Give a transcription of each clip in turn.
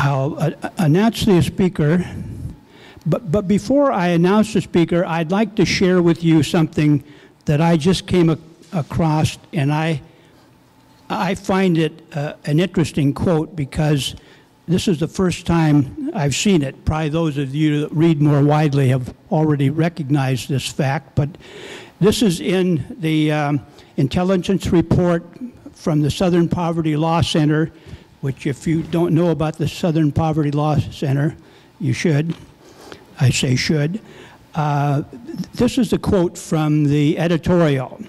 I'll announce the speaker, but before I announce the speaker, I'd like to share with you something that I just came across, and I find it an interesting quote because this is the first time I've seen it. Probably those of you that read more widely have already recognized this fact, but this is in the intelligence report from the Southern Poverty Law Center, which if you don't know about the Southern Poverty Law Center, you should. I say should. This is the quote from the editorial.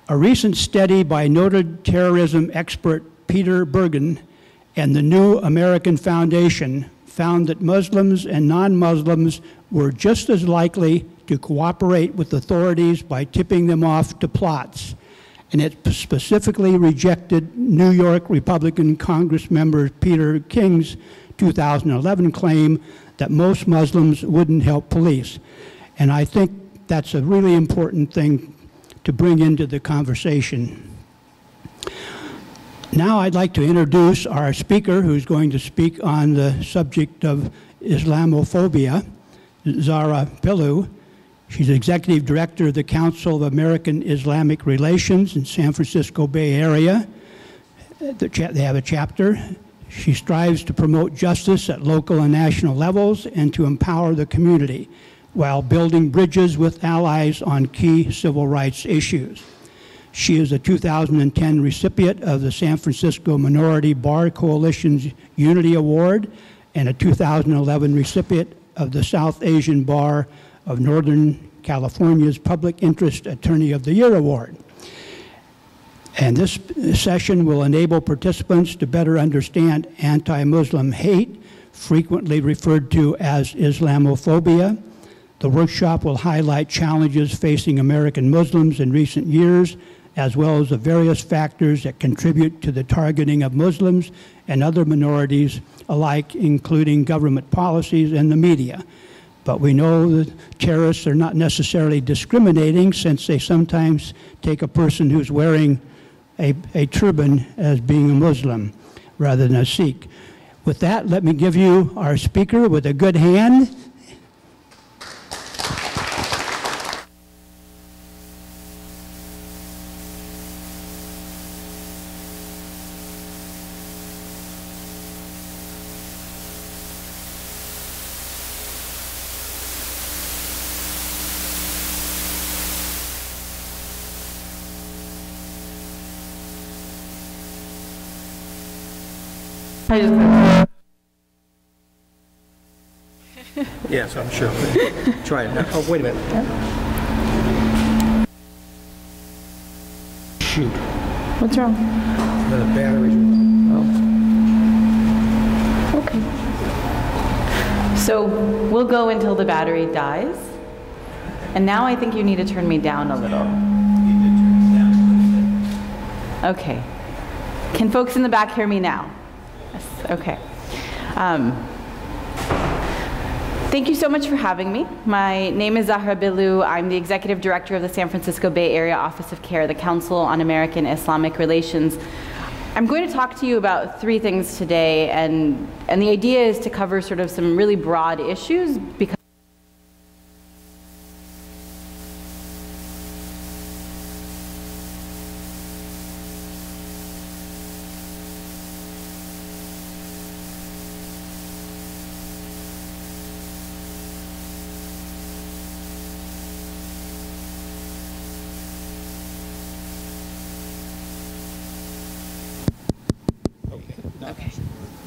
A recent study by noted terrorism expert Peter Bergen and the New American Foundation found that Muslims and non-Muslims were just as likely to cooperate with authorities by tipping them off to plots. And it specifically rejected New York Republican Congress member Peter King's 2011 claim that most Muslims wouldn't help police. And I think that's a really important thing to bring into the conversation. Now I'd like to introduce our speaker who's going to speak on the subject of Islamophobia, Zahra Billoo. She's Executive Director of the Council of American-Islamic Relations in San Francisco Bay Area. They have a chapter. She strives to promote justice at local and national levels and to empower the community while building bridges with allies on key civil rights issues. She is a 2010 recipient of the San Francisco Minority Bar Coalition's Unity Award and a 2011 recipient of the South Asian Bar of Northern California's Public Interest Attorney of the Year Award. And this session will enable participants to better understand anti-Muslim hate, frequently referred to as Islamophobia. The workshop will highlight challenges facing American Muslims in recent years, as well as the various factors that contribute to the targeting of Muslims and other minorities alike, including government policies and the media. But we know that terrorists are not necessarily discriminating, since they sometimes take a person who's wearing a turban as being a Muslim rather than a Sikh. With that, let me give you our speaker with a good hand. Yes, I'm sure. Try it now. Oh, wait a minute. Shoot. What's wrong? The batteries. Oh. Okay. So we'll go until the battery dies. And now I think you need to turn me down a little. Okay. Can folks in the back hear me now? Yes. Okay. Thank you so much for having me. My name is Zahra Billoo. I'm the Executive Director of the San Francisco Bay Area Office of CAIR, the Council on American-Islamic Relations. I'm going to talk to you about three things today, and the idea is to cover sort of some really broad issues, because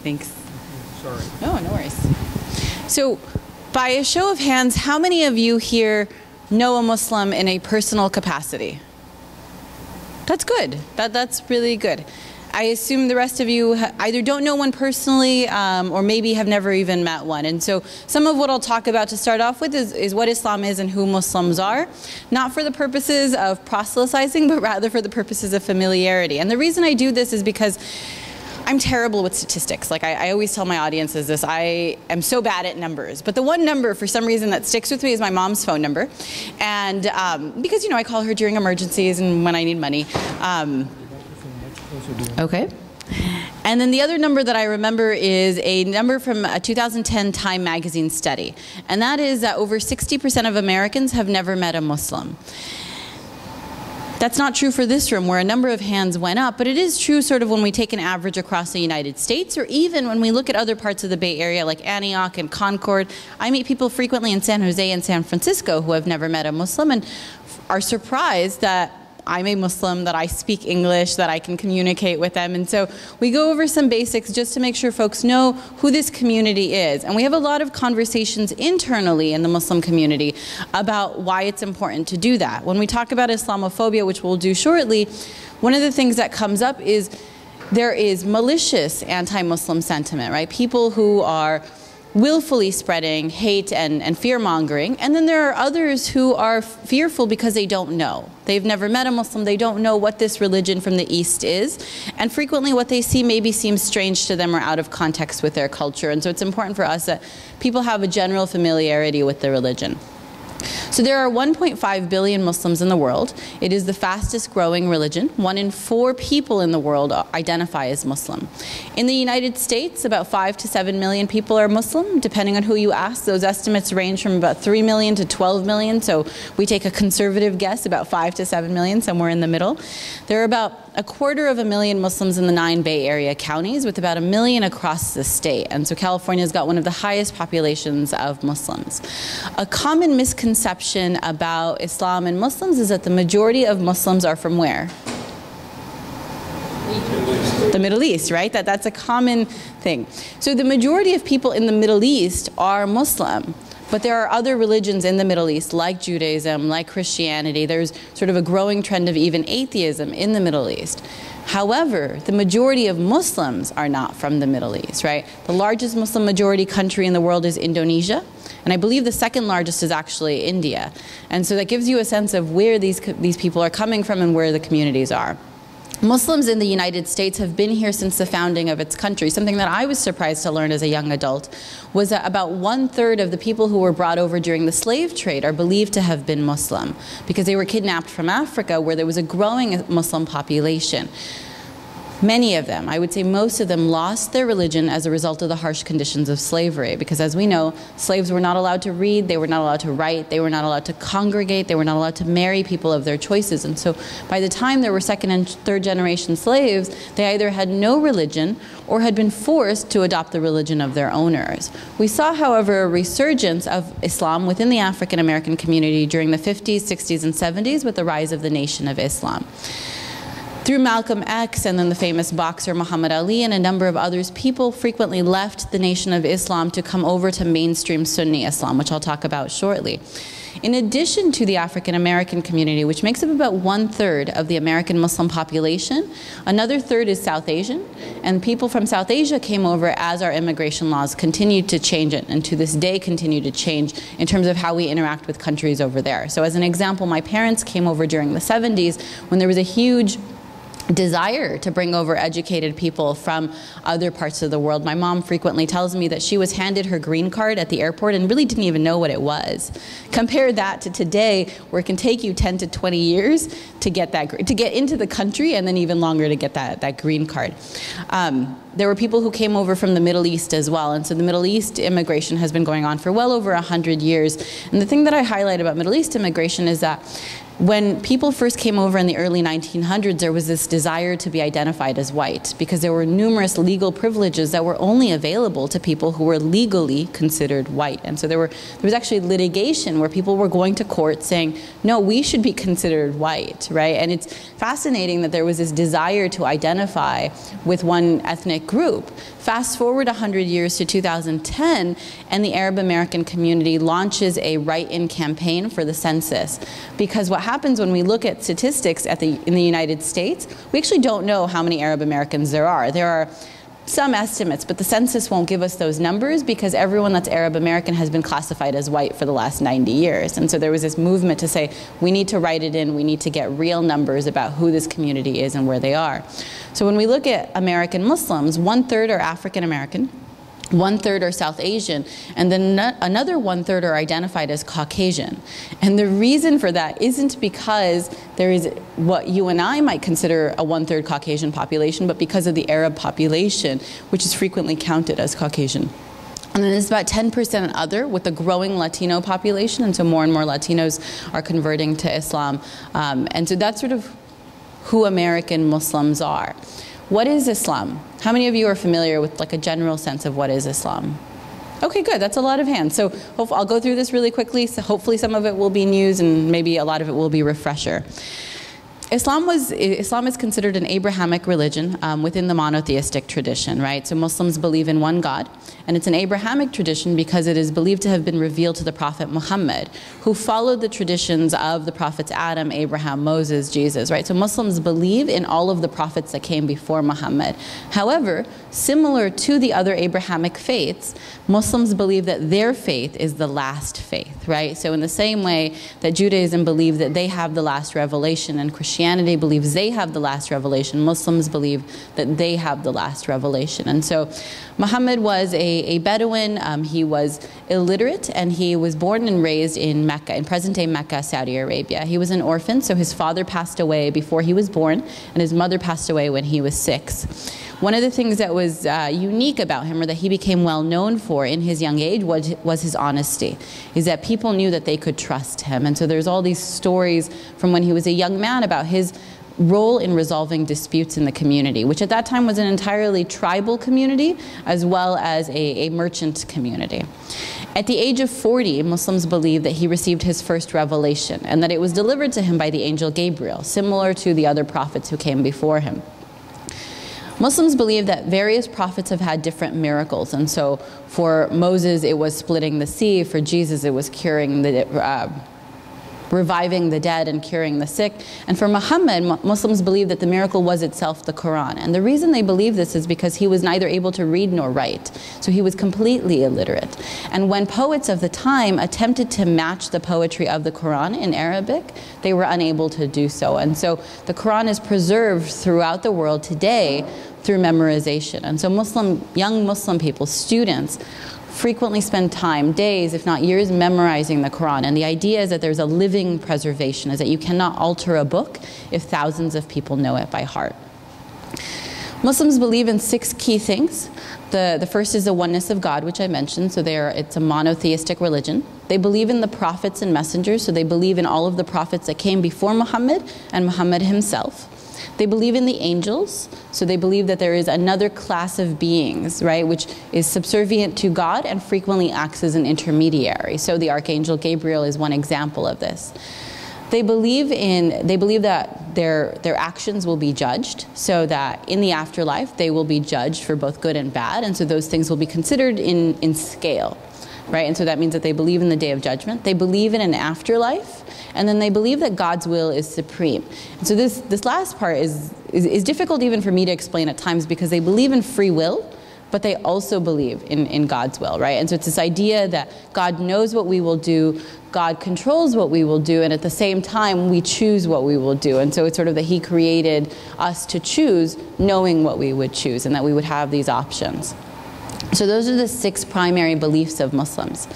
thanks. Sorry. No, no worries. So, by a show of hands, how many of you here know a Muslim in a personal capacity? That's good. That's really good. I assume the rest of you either don't know one personally or maybe have never even met one. And so some of what I'll talk about to start off with is what Islam is and who Muslims are, not for the purposes of proselytizing, but rather for the purposes of familiarity. And the reason I do this is because I'm terrible with statistics. Like I always tell my audiences this, I am so bad at numbers. But the one number for some reason that sticks with me is my mom's phone number. And because, you know, I call her during emergencies and when I need money. Okay. And then the other number that I remember is a number from a 2010 Time magazine study. And that is that over 60% of Americans have never met a Muslim. That's not true for this room, where a number of hands went up, but it is true sort of when we take an average across the United States, or even when we look at other parts of the Bay Area like Antioch and Concord. I meet people frequently in San Jose and San Francisco who have never met a Muslim and are surprised that I'm a Muslim, that I speak English, that I can communicate with them. And so we go over some basics just to make sure folks know who this community is. And we have a lot of conversations internally in the Muslim community about why it's important to do that. When we talk about Islamophobia, which we'll do shortly, one of the things that comes up is there is malicious anti-Muslim sentiment, right? People who are willfully spreading hate and fear-mongering, and then there are others who are fearful because they don't know. They've never met a Muslim, they don't know what this religion from the East is, and frequently what they see maybe seems strange to them or out of context with their culture, and so it's important for us that people have a general familiarity with the religion. So there are 1.5 billion Muslims in the world. It is the fastest growing religion. 1 in 4 people in the world identify as Muslim. In the United States, about 5 to 7 million people are Muslim, depending on who you ask. Those estimates range from about 3 million to 12 million, so we take a conservative guess, about 5 to 7 million, somewhere in the middle. There are about 250,000 Muslims in the 9 Bay Area counties, with about 1 million across the state. And so California's got one of the highest populations of Muslims. A common misconception about Islam and Muslims is that the majority of Muslims are from where? The Middle East, right? That's a common thing. So the majority of people in the Middle East are Muslim. But there are other religions in the Middle East, like Judaism, like Christianity. There's sort of a growing trend of even atheism in the Middle East. However, the majority of Muslims are not from the Middle East, right? The largest Muslim majority country in the world is Indonesia, and I believe the second largest is actually India. And so that gives you a sense of where these people are coming from and where the communities are. Muslims in the United States have been here since the founding of its country. Something that I was surprised to learn as a young adult was that about 1/3 of the people who were brought over during the slave trade are believed to have been Muslim, because they were kidnapped from Africa, where there was a growing Muslim population. Many of them, I would say most of them, lost their religion as a result of the harsh conditions of slavery, because as we know, slaves were not allowed to read, they were not allowed to write, they were not allowed to congregate, they were not allowed to marry people of their choices. And so by the time there were 2nd and 3rd generation slaves, they either had no religion or had been forced to adopt the religion of their owners. We saw, however, a resurgence of Islam within the African American community during the 50s, 60s, and 70s with the rise of the Nation of Islam. Through Malcolm X and then the famous boxer Muhammad Ali and a number of others, people frequently left the Nation of Islam to come over to mainstream Sunni Islam, which I'll talk about shortly. In addition to the African American community, which makes up about 1/3 of the American Muslim population, another third is South Asian, and people from South Asia came over as our immigration laws continued to change it, and to this day continue to change in terms of how we interact with countries over there. So as an example, my parents came over during the 70s when there was a huge desire to bring over educated people from other parts of the world. My mom frequently tells me that she was handed her green card at the airport and really didn't even know what it was. Compare that to today, where it can take you 10 to 20 years to get into the country, and then even longer to get that green card. There were people who came over from the Middle East as well, and so the Middle East immigration has been going on for well over 100 years. And the thing that I highlight about Middle East immigration is that when people first came over in the early 1900s, there was this desire to be identified as white, because there were numerous legal privileges that were only available to people who were legally considered white. And so there was actually litigation where people were going to court saying, no, we should be considered white, right? And it's fascinating that there was this desire to identify with one ethnic group. Fast forward 100 years to 2010, and the Arab American community launches a write-in campaign for the census. Because what happens when we look at statistics in the United States, we actually don't know how many Arab Americans there are. There are some estimates, but the census won't give us those numbers, because everyone that's Arab American has been classified as white for the last 90 years. And so there was this movement to say, we need to write it in, we need to get real numbers about who this community is and where they are. So when we look at American Muslims, 1/3 are African American, 1/3 are South Asian, and then another 1/3 are identified as Caucasian. And the reason for that isn't because there is what you and I might consider a 1/3 Caucasian population, but because of the Arab population, which is frequently counted as Caucasian. And then there's about 10% other, with a growing Latino population, and so more and more Latinos are converting to Islam. And so that's sort of who American Muslims are. What is Islam? How many of you are familiar with like a general sense of what is Islam? Okay, good. That's a lot of hands. So I'll go through this really quickly. So hopefully some of it will be news and maybe a lot of it will be refresher. Islam is considered an Abrahamic religion within the monotheistic tradition, right? So Muslims believe in one God, and it's an Abrahamic tradition because it is believed to have been revealed to the Prophet Muhammad, who followed the traditions of the prophets Adam, Abraham, Moses, Jesus, right? So Muslims believe in all of the prophets that came before Muhammad. However, similar to the other Abrahamic faiths, Muslims believe that their faith is the last faith, right? So in the same way that Judaism believes that they have the last revelation, and Christianity believes they have the last revelation, Muslims believe that they have the last revelation. And so Muhammad was a Bedouin. He was illiterate, and he was born and raised in Mecca, in present-day Mecca, Saudi Arabia. He was an orphan, so his father passed away before he was born, and his mother passed away when he was 6. One of the things that was unique about him, or that he became well known for in his young age, was his honesty, is that people knew that they could trust him. And so there's all these stories from when he was a young man about his role in resolving disputes in the community, which at that time was an entirely tribal community as well as a merchant community. At the age of 40, Muslims believe that he received his first revelation, and that it was delivered to him by the angel Gabriel, similar to the other prophets who came before him. Muslims believe that various prophets have had different miracles, and so for Moses it was splitting the sea, for Jesus it was reviving the dead and curing the sick, and for Muhammad, Muslims believe that the miracle was itself the Quran. And the reason they believe this is because he was neither able to read nor write, so he was completely illiterate. And when poets of the time attempted to match the poetry of the Quran in Arabic, they were unable to do so. And so the Quran is preserved throughout the world today through memorization. And so young Muslim people, students, frequently spend time, days, if not years, memorizing the Quran. And the idea is that there's a living preservation, is that you cannot alter a book if thousands of people know it by heart. Muslims believe in 6 key things. The first is the oneness of God, which I mentioned, so it's a monotheistic religion. They believe in the prophets and messengers, so they believe in all of the prophets that came before Muhammad and Muhammad himself. They believe in the angels, so they believe that there is another class of beings, right, which is subservient to God and frequently acts as an intermediary. So the Archangel Gabriel is one example of this. They believe that their actions will be judged, so that in the afterlife they will be judged for both good and bad, and so those things will be considered in scale, right? And so that means that they believe in the Day of Judgment. They believe in an afterlife. And then they believe that God's will is supreme. And so this last part is difficult even for me to explain at times, because they believe in free will, but they also believe in God's will, right? And so it's this idea that God knows what we will do, God controls what we will do, and at the same time we choose what we will do. And so it's sort of that he created us to choose, knowing what we would choose, and that we would have these options. So those are the 6 primary beliefs of Muslims.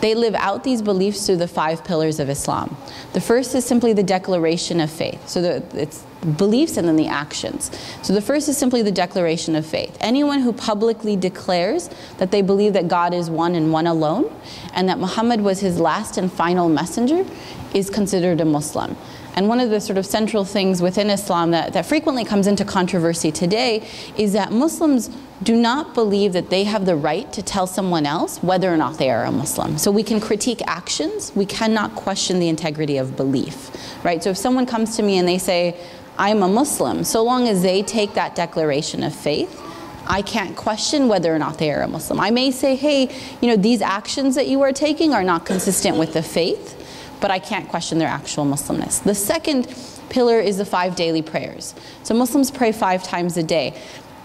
They live out these beliefs through the 5 pillars of Islam. The first is simply the declaration of faith. So it's beliefs and then the actions. So the first is simply the declaration of faith. Anyone who publicly declares that they believe that God is one and one alone, and that Muhammad was his last and final messenger, is considered a Muslim. And one of the sort of central things within Islam that frequently comes into controversy today is that Muslims do not believe that they have the right to tell someone else whether or not they are a Muslim. So we can critique actions, we cannot question the integrity of belief, right? So if someone comes to me and they say, I'm a Muslim, so long as they take that declaration of faith, I can't question whether or not they are a Muslim. I may say, hey, these actions that you are taking are not consistent with the faith, but I can't question their actual Muslimness. The second pillar is the 5 daily prayers. So Muslims pray 5 times a day.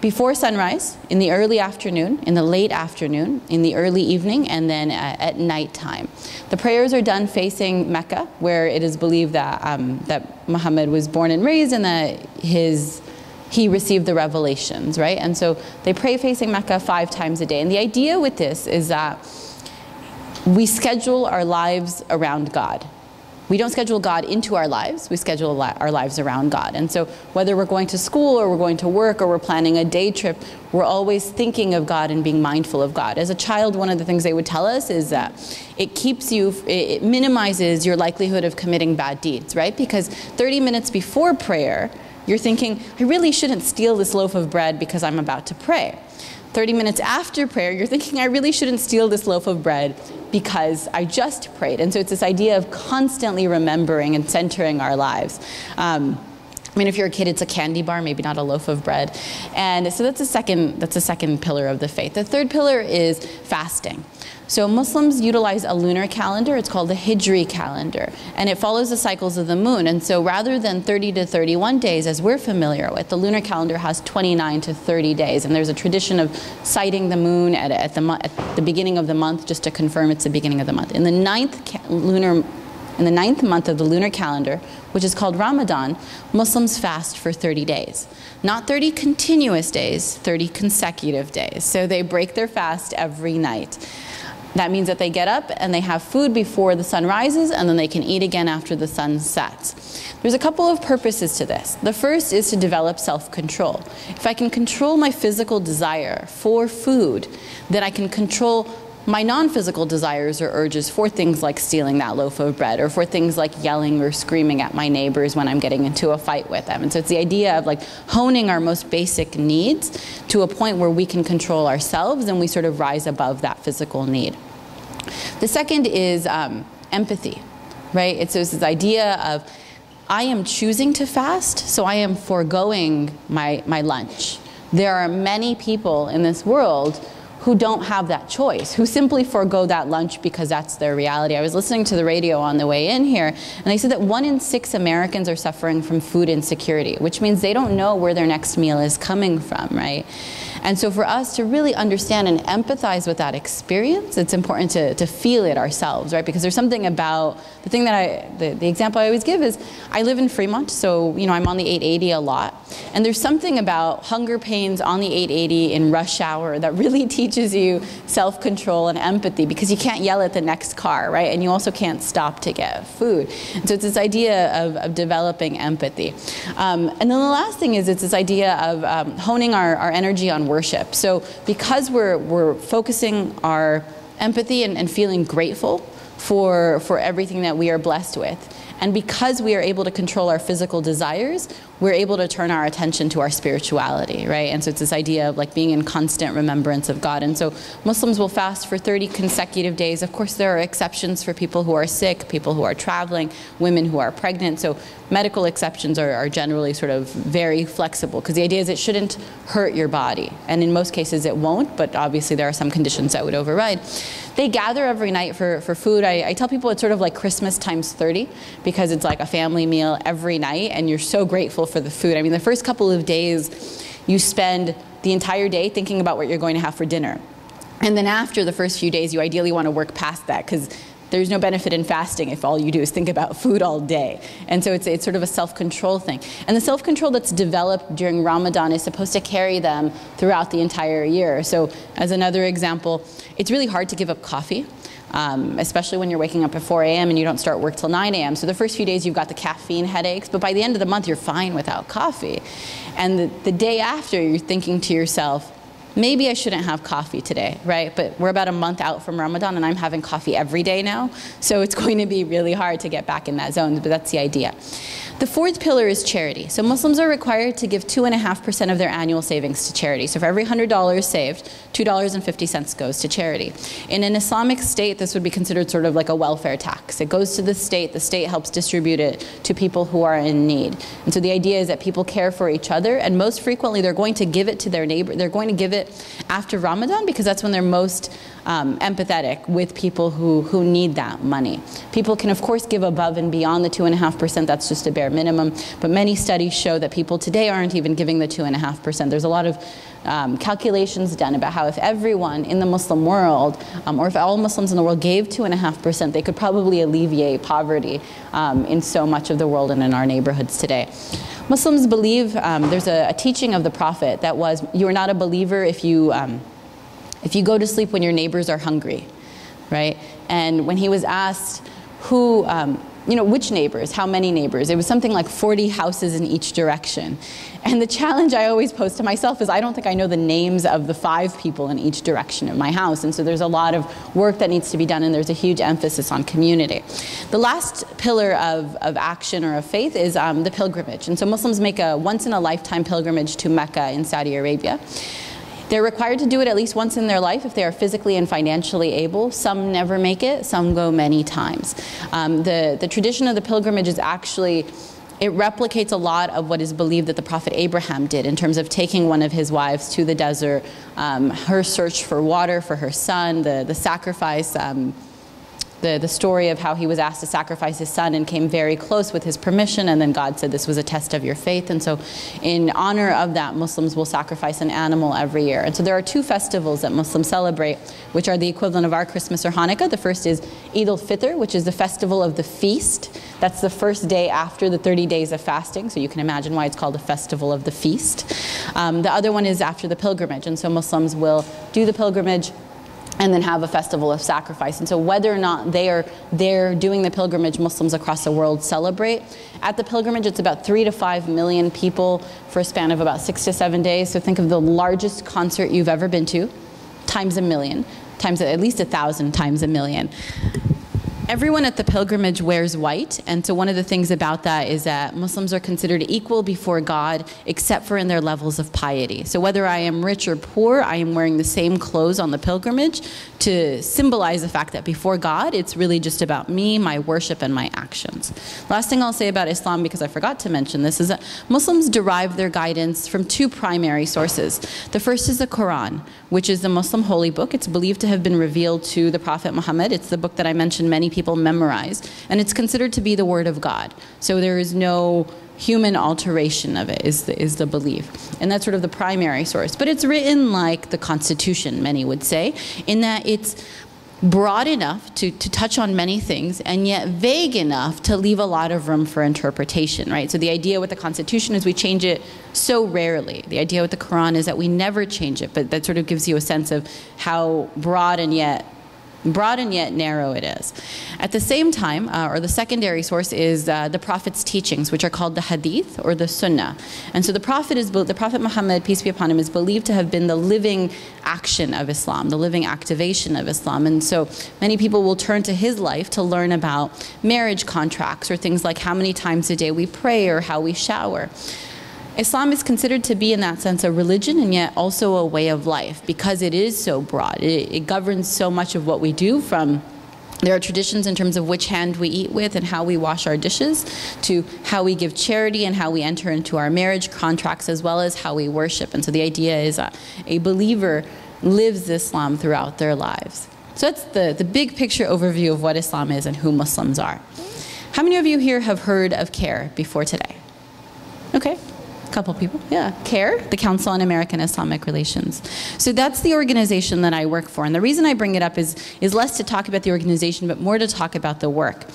Before sunrise, in the early afternoon, in the late afternoon, in the early evening, and then at nighttime. The prayers are done facing Mecca, where it is believed that Muhammad was born and raised, and that his he received the revelations, right? And so they pray facing Mecca 5 times a day. And the idea with this is that we schedule our lives around God. We don't schedule God into our lives, we schedule our lives around God. And so whether we're going to school or we're going to work or we're planning a day trip, we're always thinking of God and being mindful of God. As a child, one of the things they would tell us is that it minimizes your likelihood of committing bad deeds, right? Because 30 minutes before prayer, you're thinking, I really shouldn't steal this loaf of bread because I'm about to pray. 30 minutes after prayer, you're thinking, I really shouldn't steal this loaf of bread because I just prayed. And so it's this idea of constantly remembering and centering our lives. I mean, if you're a kid, it's a candy bar, maybe not a loaf of bread. And so that's a second pillar of the faith. The third pillar is fasting. So Muslims utilize a lunar calendar. It's called the Hijri calendar, and it follows the cycles of the moon. And so rather than 30 to 31 days, as we're familiar with, the lunar calendar has 29 to 30 days. And there's a tradition of sighting the moon at the beginning of the month, just to confirm it's the beginning of the month. In the ninth month of the lunar calendar, which is called Ramadan, Muslims fast for 30 days. Not 30 continuous days, 30 consecutive days. So they break their fast every night. That means that they get up and they have food before the sun rises, and then they can eat again after the sun sets. There's a couple of purposes to this. The first is to develop self-control. If I can control my physical desire for food, then I can control my non-physical desires or urges for things like stealing that loaf of bread, or for things like yelling or screaming at my neighbors when I'm getting into a fight with them. And so it's the idea of like honing our most basic needs to a point where we can control ourselves and we sort of rise above that physical need. The second is empathy, right? It's this idea of I am choosing to fast, so I am foregoing my lunch. There are many people in this world who don't have that choice, who simply forego that lunch because that's their reality. I was listening to the radio on the way in here, and they said that 1 in 6 Americans are suffering from food insecurity, which means they don't know where their next meal is coming from, right? And so for us to really understand and empathize with that experience, it's important to feel it ourselves, right? Because there's something about, the thing that the example I always give is, I live in Fremont, so I'm on the 880 a lot. And there's something about hunger pains on the 880 in rush hour that really teaches you self-control and empathy, because you can't yell at the next car, right? And you also can't stop to get food. And so it's this idea of developing empathy. And then the last thing is, it's this idea of honing our energy on worship. So because we're focusing our empathy and feeling grateful for everything that we are blessed with, and because we are able to control our physical desires, we're able to turn our attention to our spirituality, right? And so it's this idea of like being in constant remembrance of God. And so Muslims will fast for 30 consecutive days. Of course, there are exceptions for people who are sick, people who are traveling, women who are pregnant. So medical exceptions are generally sort of very flexible, because the idea is it shouldn't hurt your body. And in most cases it won't, but obviously there are some conditions that would override. They gather every night for food. I tell people it's sort of like Christmas times 30, because it's like a family meal every night, and you're so grateful for the food. I mean, the first couple of days, you spend the entire day thinking about what you're going to have for dinner. And then after the first few days, you ideally want to work past that, because there's no benefit in fasting if all you do is think about food all day. And so it's sort of a self-control thing. And the self-control that's developed during Ramadan is supposed to carry them throughout the entire year. So as another example, it's really hard to give up coffee. Especially when you're waking up at 4 a.m. and you don't start work till 9 a.m. So the first few days you've got the caffeine headaches, but by the end of the month you're fine without coffee. And the day after, you're thinking to yourself, maybe I shouldn't have coffee today, right? But we're about a month out from Ramadan and I'm having coffee every day now. So it's going to be really hard to get back in that zone, but that's the idea. The fourth pillar is charity. So Muslims are required to give 2.5% of their annual savings to charity. So for every $100 saved, $2.50 goes to charity. In an Islamic state, this would be considered sort of like a welfare tax. It goes to the state helps distribute it to people who are in need. And so the idea is that people care for each other, and most frequently they're going to give it to their neighbor. They're going to give it after Ramadan, because that's when they're most empathetic with people who need that money. People can of course give above and beyond the 2.5%, that's just a bare minimum, but many studies show that people today aren't even giving the 2.5%. There's a lot of calculations done about how if everyone in the Muslim world, or if all Muslims in the world gave 2.5%, they could probably alleviate poverty in so much of the world and in our neighborhoods today. Muslims believe, there's a teaching of the Prophet that was, you are not a believer if you go to sleep when your neighbors are hungry, right? And when he was asked who, which neighbors, how many neighbors, it was something like 40 houses in each direction. And the challenge I always pose to myself is I don't think I know the names of the 5 people in each direction of my house. And so there's a lot of work that needs to be done, and there's a huge emphasis on community. The last pillar of action or of faith is the pilgrimage. And so Muslims make a once-in-a-lifetime pilgrimage to Mecca in Saudi Arabia. They're required to do it at least once in their life if they are physically and financially able. Some never make it, some go many times. The tradition of the pilgrimage is actually, it replicates a lot of what is believed that the Prophet Abraham did in terms of taking one of his wives to the desert, her search for water for her son, the sacrifice, the story of how he was asked to sacrifice his son and came very close with his permission, and then God said this was a test of your faith. And so in honor of that, Muslims will sacrifice an animal every year. And so there are 2 festivals that Muslims celebrate, which are the equivalent of our Christmas or Hanukkah. The first is Eid al-Fitr, which is the festival of the feast. That's the first day after the 30 days of fasting, so you can imagine why it's called a festival of the feast. The other one is after the pilgrimage, and so Muslims will do the pilgrimage and then have a festival of sacrifice. And so whether or not they're doing the pilgrimage, Muslims across the world celebrate. At the pilgrimage, it's about 3 to 5 million people for a span of about 6 to 7 days. So think of the largest concert you've ever been to, times a million, times at least 1,000 times a million. Everyone at the pilgrimage wears white, and so one of the things about that is that Muslims are considered equal before God, except for in their levels of piety. So whether I am rich or poor, I am wearing the same clothes on the pilgrimage to symbolize the fact that before God, it's really just about me, my worship, and my actions. Last thing I'll say about Islam, because I forgot to mention this, is that Muslims derive their guidance from 2 primary sources. The first is the Quran, which is the Muslim holy book. It's believed to have been revealed to the Prophet Muhammad. It's the book that I mentioned many people memorize, and it's considered to be the word of God. So there is no human alteration of it, is the belief. And that's sort of the primary source. But it's written like the Constitution, many would say, in that it's broad enough to touch on many things, and yet vague enough to leave a lot of room for interpretation, right? So the idea with the Constitution is we change it so rarely. The idea with the Quran is that we never change it, but that sort of gives you a sense of how broad and yet narrow it is. At the same time, or the secondary source is the Prophet's teachings, which are called the Hadith or the Sunnah. And so the Prophet Muhammad, peace be upon him, is believed to have been the living action of Islam, the living activation of Islam. And so many people will turn to his life to learn about marriage contracts or things like how many times a day we pray or how we shower. Islam is considered to be, in that sense, a religion and yet also a way of life because it is so broad. It governs so much of what we do, from there are traditions in terms of which hand we eat with and how we wash our dishes, to how we give charity and how we enter into our marriage contracts, as well as how we worship. And so the idea is a believer lives Islam throughout their lives. So that's the big picture overview of what Islam is and who Muslims are. How many of you here have heard of CAIR before today? Okay. A couple people, yeah. CAIR, the Council on American-Islamic Relations. So that's the organization that I work for. And the reason I bring it up is less to talk about the organization, but more to talk about the work.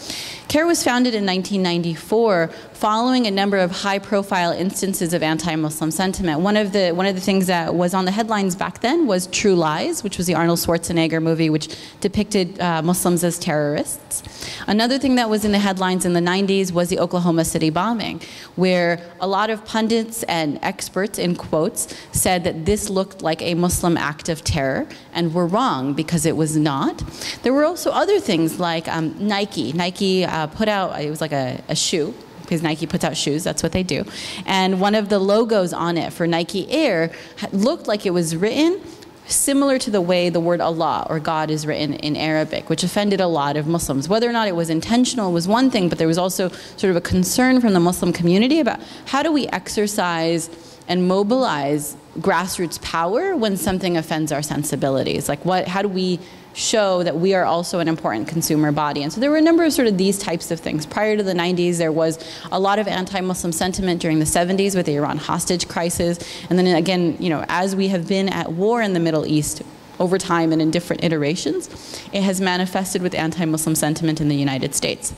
CAIR was founded in 1994 following a number of high-profile instances of anti-Muslim sentiment. One of the things that was on the headlines back then was True Lies, which was the Arnold Schwarzenegger movie, which depicted Muslims as terrorists. Another thing that was in the headlines in the 90s was the Oklahoma City bombing, where a lot of pundits and experts, in quotes, said that this looked like a Muslim act of terror, and were wrong because it was not. There were also other things like Nike. Nike put out, it was like a shoe, because Nike puts out shoes, that's what they do. And one of the logos on it for Nike Air looked like it was written similar to the way the word Allah or God is written in Arabic, which offended a lot of Muslims. Whether or not it was intentional was one thing, but there was also sort of a concern from the Muslim community about how do we exercise and mobilize grassroots power when something offends our sensibilities? Like how do we show that we are also an important consumer body? And so there were a number of sort of these types of things. Prior to the 90s, there was a lot of anti-Muslim sentiment during the 70s with the Iran hostage crisis. And then again, you know, as we have been at war in the Middle East over time and in different iterations, it has manifested with anti-Muslim sentiment in the United States.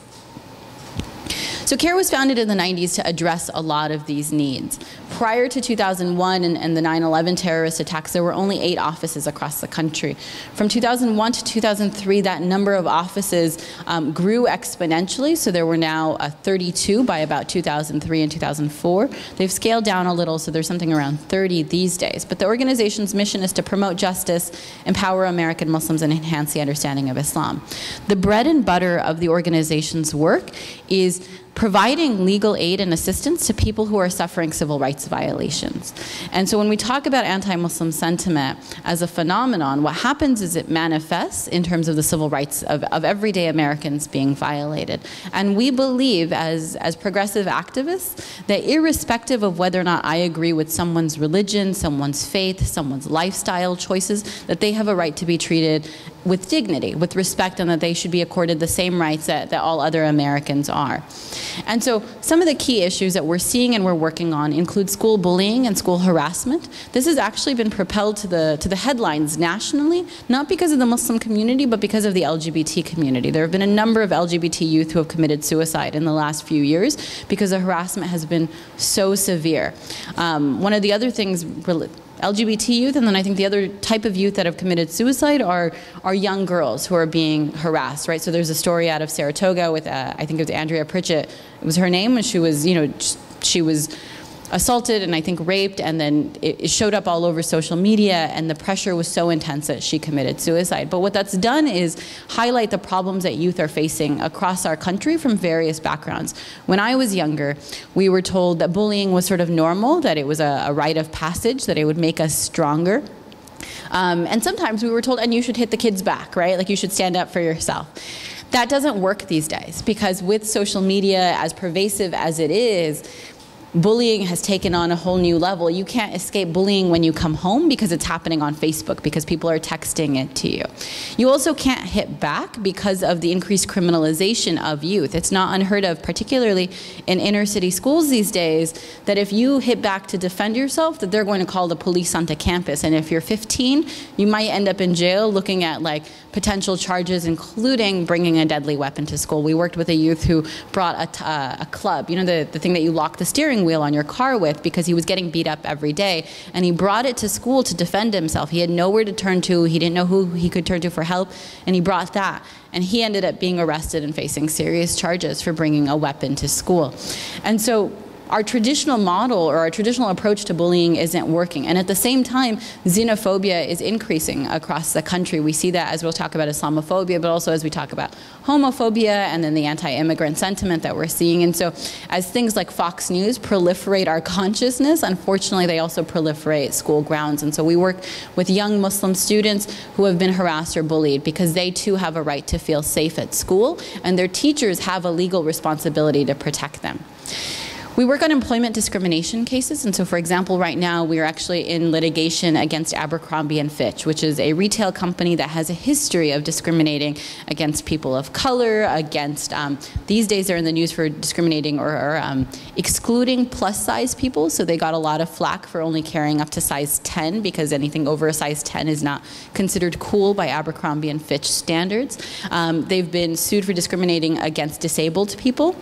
So CAIR was founded in the 90s to address a lot of these needs. Prior to 2001 and the 9/11 terrorist attacks, there were only 8 offices across the country. From 2001 to 2003, that number of offices grew exponentially, so there were now 32 by about 2003 and 2004. They've scaled down a little, so there's something around 30 these days. But the organization's mission is to promote justice, empower American Muslims, and enhance the understanding of Islam. The bread and butter of the organization's work is providing legal aid and assistance to people who are suffering civil rights violations. And so when we talk about anti-Muslim sentiment as a phenomenon, what happens is it manifests in terms of the civil rights of everyday Americans being violated. And we believe as progressive activists that irrespective of whether or not I agree with someone's religion, someone's faith, someone's lifestyle choices, that they have a right to be treated with dignity, with respect, and that they should be accorded the same rights that all other Americans are. And so some of the key issues that we're seeing and we're working on include school bullying and school harassment. This has actually been propelled to the headlines nationally, not because of the Muslim community, but because of the LGBT community. There have been a number of LGBT youth who have committed suicide in the last few years because the harassment has been so severe. One of the other things, LGBT youth, and then I think the other type of youth that have committed suicide are young girls who are being harassed, right? So there's a story out of Saratoga with, I think it was Andrea Pritchett, it was her name, and she was, she was assaulted and I think raped, and then it showed up all over social media, and the pressure was so intense that she committed suicide. But what that's done is highlight the problems that youth are facing across our country from various backgrounds. When I was younger, we were told that bullying was sort of normal, that it was a rite of passage, that it would make us stronger. And sometimes we were told, and you should hit the kids back, right? Like you should stand up for yourself. That doesn't work these days, because with social media, as pervasive as it is, bullying has taken on a whole new level. You can't escape bullying when you come home because it's happening on Facebook, because people are texting it to you. You also can't hit back because of the increased criminalization of youth. It's not unheard of, particularly in inner city schools these days, that if you hit back to defend yourself, that they're going to call the police onto campus. And if you're 15, you might end up in jail looking at like potential charges, including bringing a deadly weapon to school. We worked with a youth who brought a club, you know, the thing that you lock the steering wheel on your car with, because he was getting beat up every day, and he brought it to school to defend himself. He had nowhere to turn to, he didn't know who he could turn to for help, and he brought that, and he ended up being arrested and facing serious charges for bringing a weapon to school. And so our traditional model or our traditional approach to bullying isn't working. And at the same time, xenophobia is increasing across the country. We see that as we'll talk about Islamophobia, but also as we talk about homophobia and then the anti-immigrant sentiment that we're seeing. And so as things like Fox News proliferate our consciousness, unfortunately they also proliferate school grounds. And so we work with young Muslim students who have been harassed or bullied, because they too have a right to feel safe at school, and their teachers have a legal responsibility to protect them. We work on employment discrimination cases, and so for example, right now we are actually in litigation against Abercrombie & Fitch, which is a retail company that has a history of discriminating against people of color, against, these days they're in the news for discriminating or excluding plus-size people, so they got a lot of flack for only carrying up to size 10, because anything over a size 10 is not considered cool by Abercrombie & Fitch standards. They've been sued for discriminating against disabled people.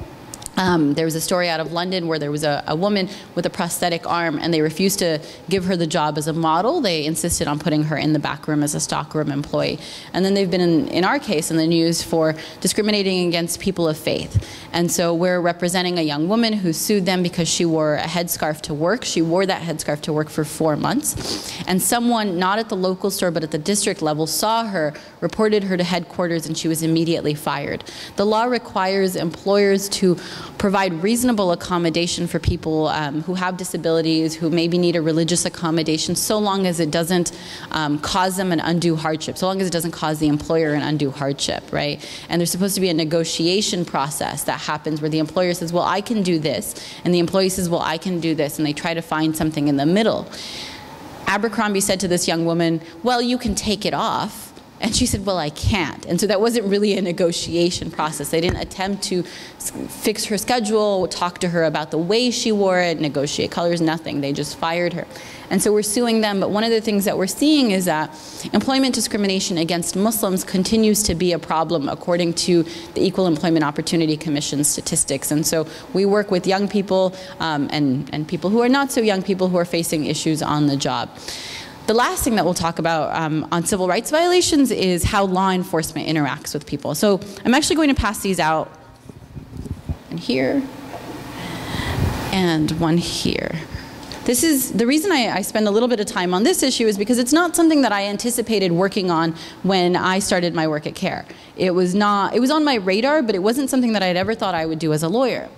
There was a story out of London where there was a woman with a prosthetic arm, and they refused to give her the job as a model. They insisted on putting her in the back room as a stockroom employee. And then they've been, in our case, in the news for discriminating against people of faith. And so we're representing a young woman who sued them because she wore a headscarf to work. She wore that headscarf to work for 4 months. And someone, not at the local store but at the district level, saw her, reported her to headquarters, and she was immediately fired. The law requires employers to provide reasonable accommodation for people who have disabilities, who maybe need a religious accommodation, so long as it doesn't cause them an undue hardship, so long as it doesn't cause the employer an undue hardship, right? And there's supposed to be a negotiation process that happens where the employer says, well, I can do this, and the employee says, well, I can do this, and they try to find something in the middle. Abercrombie said to this young woman, well, you can take it off, And she said, well, I can't. And so that wasn't really a negotiation process. They didn't attempt to fix her schedule, talk to her about the way she wore it, negotiate colors, nothing. They just fired her. And so we're suing them. But one of the things that we're seeing is that employment discrimination against Muslims continues to be a problem according to the Equal Employment Opportunity Commission statistics. And so we work with young people and people who are not so young, people who are facing issues on the job. The last thing that we'll talk about on civil rights violations is how law enforcement interacts with people. So I'm actually going to pass these out, and here, and one here. This is, the reason I spend a little bit of time on this issue is because it's not something that I anticipated working on when I started my work at CAIR. It was on my radar, but it wasn't something that I had ever thought I would do as a lawyer.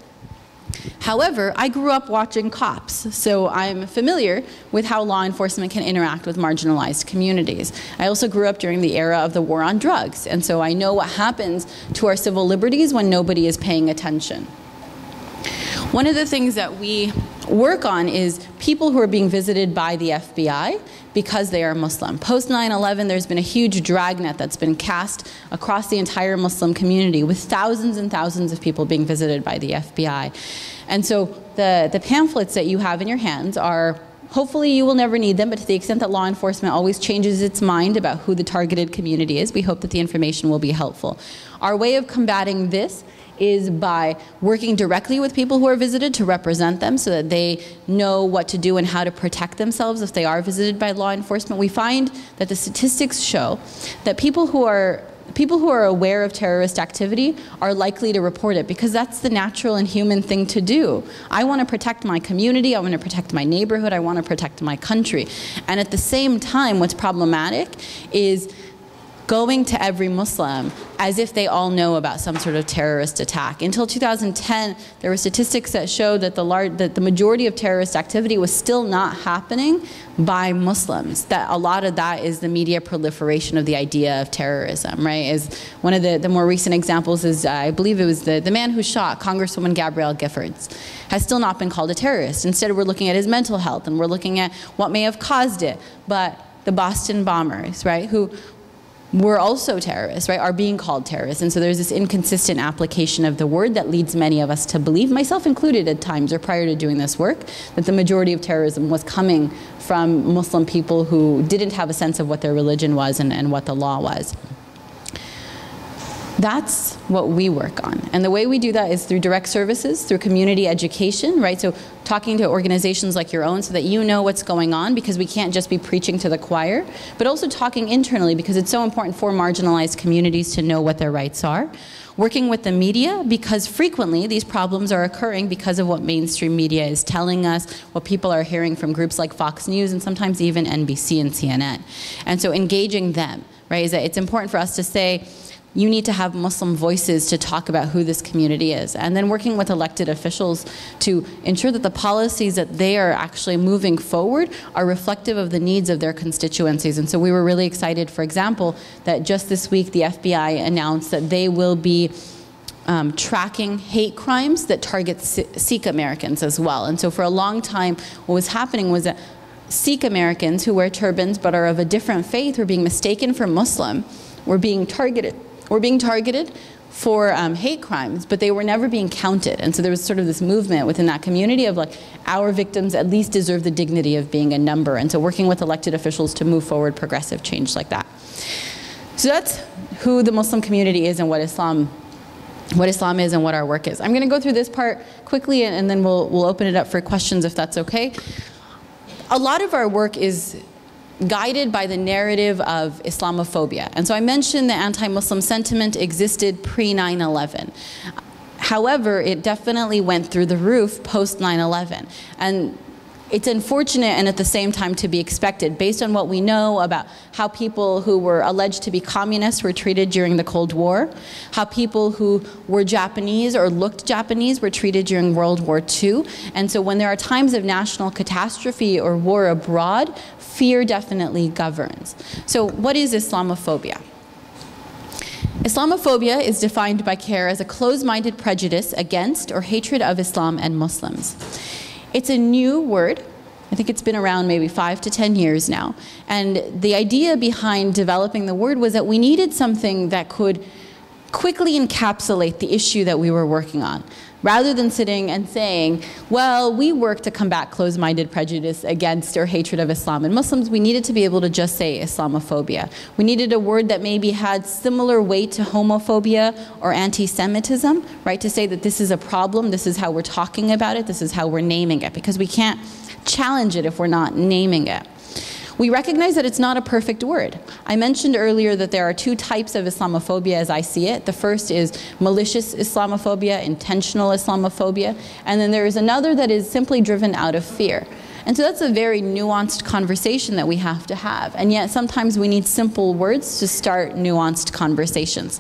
However, I grew up watching cops, so I'm familiar with how law enforcement can interact with marginalized communities. I also grew up during the era of the war on drugs, and so I know what happens to our civil liberties when nobody is paying attention. One of the things that we work on is people who are being visited by the FBI because they are Muslim. Post 9/11, there's been a huge dragnet that's been cast across the entire Muslim community with thousands and thousands of people being visited by the FBI. And so the pamphlets that you have in your hands are, hopefully you will never need them, but to the extent that law enforcement always changes its mind about who the targeted community is, we hope that the information will be helpful. Our way of combating this is by working directly with people who are visited to represent them so that they know what to do and how to protect themselves if they are visited by law enforcement. We find that the statistics show that people who are aware of terrorist activity are likely to report it because that's the natural and human thing to do. I want to protect my community, I want to protect my neighborhood, I want to protect my country. And at the same time, what's problematic is going to every Muslim as if they all know about some sort of terrorist attack. Until 2010, there were statistics that showed that the majority of terrorist activity was still not happening by Muslims. That a lot of that is the media proliferation of the idea of terrorism, right? Is one of the more recent examples is, I believe it was the man who shot Congresswoman Gabrielle Giffords, has still not been called a terrorist. Instead, we're looking at his mental health and we're looking at what may have caused it. But the Boston bombers, right, who were also terrorists, right, are being called terrorists. And so there's this inconsistent application of the word that leads many of us to believe, myself included at times or prior to doing this work, that the majority of terrorism was coming from Muslim people who didn't have a sense of what their religion was and what the law was. That's what we work on. And the way we do that is through direct services, through community education, right? So talking to organizations like your own so that you know what's going on, because we can't just be preaching to the choir, but also talking internally because it's so important for marginalized communities to know what their rights are. Working with the media because frequently these problems are occurring because of what mainstream media is telling us, what people are hearing from groups like Fox News and sometimes even NBC and CNN. And so engaging them, right, is that it's important for us to say, you need to have Muslim voices to talk about who this community is. And then working with elected officials to ensure that the policies that they are actually moving forward are reflective of the needs of their constituencies. And so we were really excited, for example, that just this week the FBI announced that they will be tracking hate crimes that target Sikh Americans as well. And so for a long time, what was happening was that Sikh Americans who wear turbans but are of a different faith were being mistaken for Muslim, were being targeted for hate crimes, but they were never being counted. And so there was sort of this movement within that community of like, our victims at least deserve the dignity of being a number. And so working with elected officials to move forward progressive change like that. So that's who the Muslim community is and what Islam is and what our work is. I'm going to go through this part quickly and then we'll open it up for questions if that's okay. A lot of our work is guided by the narrative of Islamophobia. And so I mentioned the anti-Muslim sentiment existed pre-9/11. However, it definitely went through the roof post 9/11. And it's unfortunate and at the same time to be expected based on what we know about how people who were alleged to be communists were treated during the Cold War, how people who were Japanese or looked Japanese were treated during World War II. And so when there are times of national catastrophe or war abroad, fear definitely governs. So what is Islamophobia? Islamophobia is defined by CAIR as a closed-minded prejudice against or hatred of Islam and Muslims. It's a new word I think it's been around maybe 5 to 10 years now. And the idea behind developing the word was that we needed something that could quickly encapsulate the issue that we were working on. Rather than sitting and saying, well, we work to combat closed-minded prejudice against or hatred of Islam and Muslims, we needed to be able to just say Islamophobia. We needed a word that maybe had similar weight to homophobia or anti-Semitism, right? To say that this is a problem, this is how we're talking about it, this is how we're naming it, because we can't challenge it if we're not naming it. We recognize that it's not a perfect word. I mentioned earlier that there are 2 types of Islamophobia as I see it. The first is malicious Islamophobia, intentional Islamophobia, and then there is another that is simply driven out of fear. And so that's a very nuanced conversation that we have to have. And yet sometimes we need simple words to start nuanced conversations.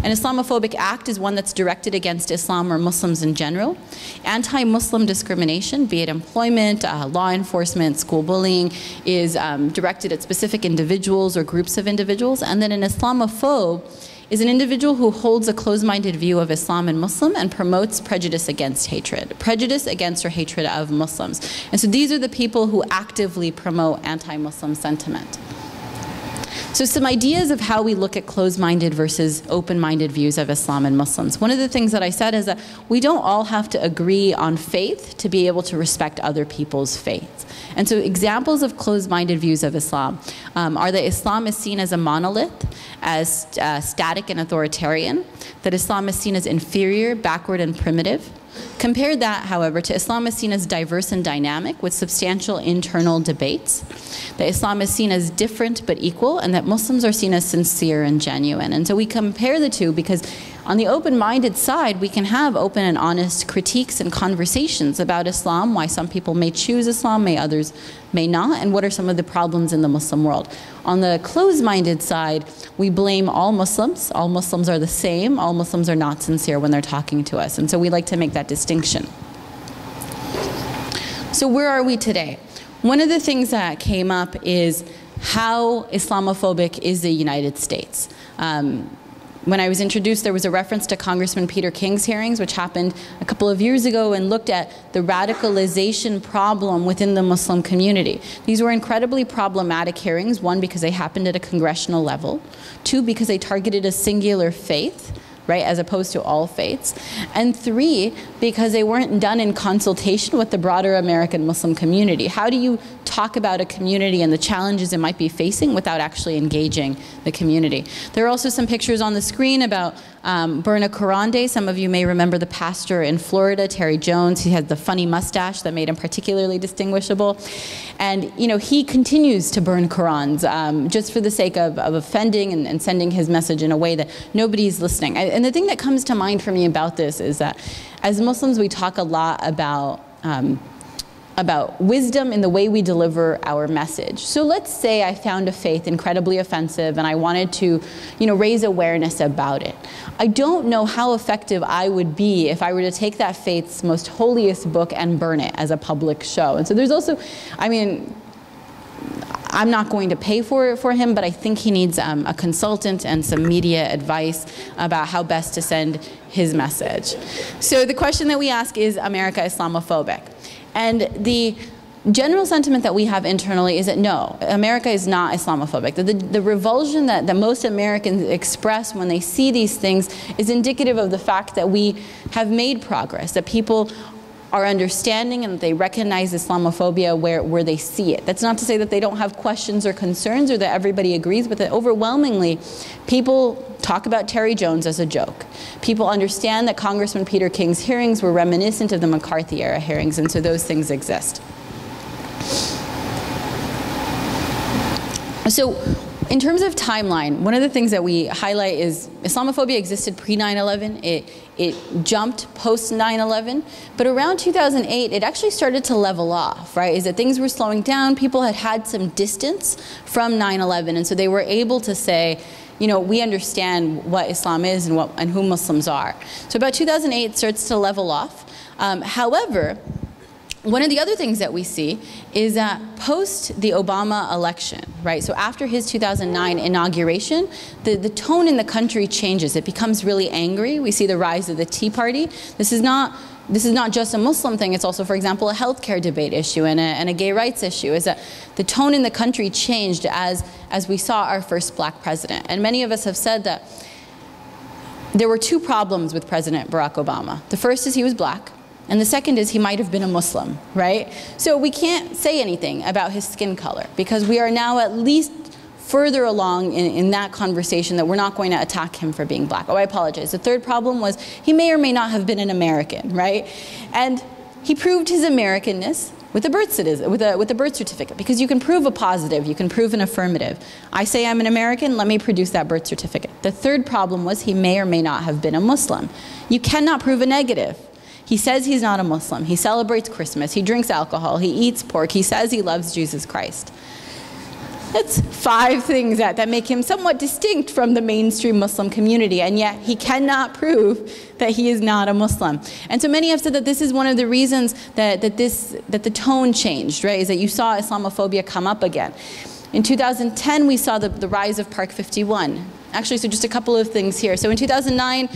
An Islamophobic act is one that's directed against Islam or Muslims in general. Anti-Muslim discrimination, be it employment, law enforcement, school bullying, is directed at specific individuals or groups of individuals. And then an Islamophobe is an individual who holds a closed-minded view of Islam and Muslim and promotes prejudice against hatred. Prejudice against or hatred of Muslims. And so these are the people who actively promote anti-Muslim sentiment. So some ideas of how we look at closed-minded versus open-minded views of Islam and Muslims. One of the things that I said is that we don't all have to agree on faith to be able to respect other people's faiths. And so examples of closed-minded views of Islam are that Islam is seen as a monolith, as static and authoritarian, that Islam is seen as inferior, backward, and primitive. Compare that, however, to Islam is seen as diverse and dynamic with substantial internal debates, that Islam is seen as different but equal, and that Muslims are seen as sincere and genuine. And so we compare the two because on the open-minded side, we can have open and honest critiques and conversations about Islam, why some people may choose Islam, others may not, and what are some of the problems in the Muslim world. On the closed-minded side, we blame all Muslims are the same, all Muslims are not sincere when they're talking to us, and so we like to make that distinction. So where are we today? One of the things that came up is how Islamophobic is the United States. When I was introduced, there was a reference to Congressman Peter King's hearings, which happened a couple of years ago, and looked at the radicalization problem within the Muslim community. These were incredibly problematic hearings, 1, because they happened at a congressional level, 2, because they targeted a singular faith, right, as opposed to all faiths, and 3, because they weren't done in consultation with the broader American Muslim community. How do you talk about a community and the challenges it might be facing without actually engaging the community? There are also some pictures on the screen about Burn a Quran Day. Some of you may remember the pastor in Florida, Terry Jones. He had the funny mustache that made him particularly distinguishable. And you know, he continues to burn Qurans just for the sake of offending and sending his message in a way that nobody's listening. And the thing that comes to mind for me about this is that as Muslims, we talk a lot about wisdom in the way we deliver our message. So let's say I found a faith incredibly offensive and I wanted to, raise awareness about it. I don't know how effective I would be if I were to take that faith's most holiest book and burn it as a public show. And so there's also, I'm not going to pay for him, but I think he needs a consultant and some media advice about how best to send his message. So the question that we ask is, America Islamophobic? And the general sentiment that we have internally is that no, America is not Islamophobic. The revulsion that most Americans express when they see these things is indicative of the fact that we have made progress, that people are understanding and they recognize Islamophobia where they see it. That's not to say that they don't have questions or concerns or that everybody agrees with it. Overwhelmingly, people talk about Terry Jones as a joke. People understand that Congressman Peter King's hearings were reminiscent of the McCarthy-era hearings, and so those things exist. So, in terms of timeline, one of the things that we highlight is Islamophobia existed pre-9/11. It jumped post-9/11, but around 2008, it actually started to level off, right? Is that things were slowing down, people had some distance from 9/11, and so they were able to say, we understand what Islam is and who Muslims are. So about 2008, it starts to level off. However, one of the other things that we see is that post the Obama election, right? So after his 2009 inauguration, the tone in the country changes. It becomes really angry. We see the rise of the Tea Party. This is not this is not just a Muslim thing, it's also, for example, a healthcare debate issue and a gay rights issue, is that the tone in the country changed as we saw our first black president. And many of us have said that there were two problems with President Barack Obama. The first is he was black, and the second is he might have been a Muslim, right? So we can't say anything about his skin color, because we are now at least further along in that conversation that we're not going to attack him for being black. Oh, I apologize. The third problem was he may or may not have been an American, right? And he proved his Americanness with a birth certificate, because you can prove a positive, you can prove an affirmative. I say I'm an American, let me produce that birth certificate. The third problem was he may or may not have been a Muslim. You cannot prove a negative. He says he's not a Muslim. He celebrates Christmas. He drinks alcohol. He eats pork. He says he loves Jesus Christ. That's 5 things that make him somewhat distinct from the mainstream Muslim community, and yet he cannot prove that he is not a Muslim. And so many have said that this is one of the reasons that the tone changed, right, is that you saw Islamophobia come up again. In 2010, we saw the rise of Park 51. Actually, so just a couple of things here. So in 2009,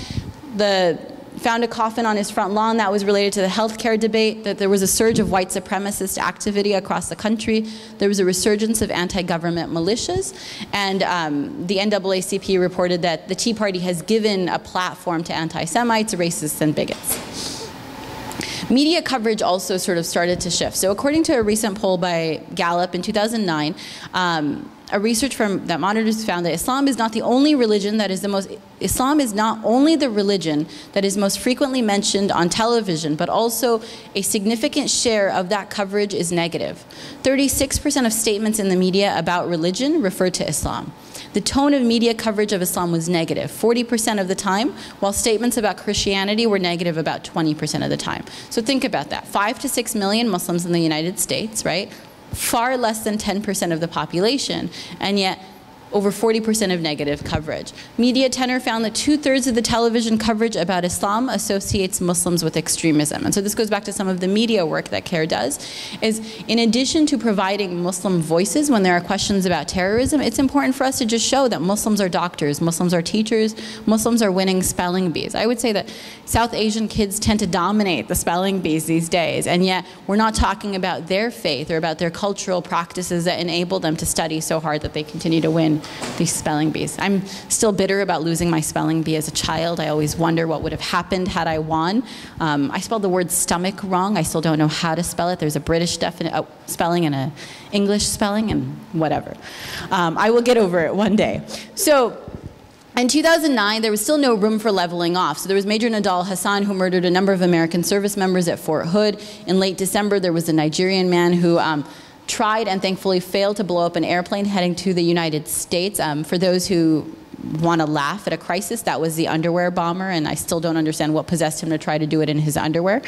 found a coffin on his front lawn that was related to the healthcare debate, that there was a surge of white supremacist activity across the country. There was a resurgence of anti-government militias, and the NAACP reported that the Tea Party has given a platform to anti-Semites, racists, and bigots. Media coverage also sort of started to shift. So according to a recent poll by Gallup in 2009, a research firm that monitors found that Islam is not the only religion that is Islam is not only the religion that is most frequently mentioned on television, but also a significant share of that coverage is negative. 36% of statements in the media about religion refer to Islam. The tone of media coverage of Islam was negative 40% of the time, while statements about Christianity were negative about 20% of the time. So think about that. 5 to 6 million Muslims in the United States, right? Far less than 10% of the population, and yet over 40% of negative coverage. Media Tenor found that 2/3 of the television coverage about Islam associates Muslims with extremism. And so this goes back to some of the media work that CAIR does, is in addition to providing Muslim voices when there are questions about terrorism, it's important for us to just show that Muslims are doctors, Muslims are teachers, Muslims are winning spelling bees. I would say that South Asian kids tend to dominate the spelling bees these days, and yet we're not talking about their faith or about their cultural practices that enable them to study so hard that they continue to win these spelling bees. I'm still bitter about losing my spelling bee as a child. I always wonder what would have happened had I won. I spelled the word stomach wrong. I still don't know how to spell it. There's a British spelling and an English spelling and whatever. I will get over it one day. So in 2009, there was still no room for leveling off. So there was Major Nadal Hassan, who murdered a number of American service members at Fort Hood. In late December, there was a Nigerian man who tried and thankfully failed to blow up an airplane heading to the United States. For those who want to laugh at a crisis, that was the underwear bomber, and I still don't understand what possessed him to try to do it in his underwear.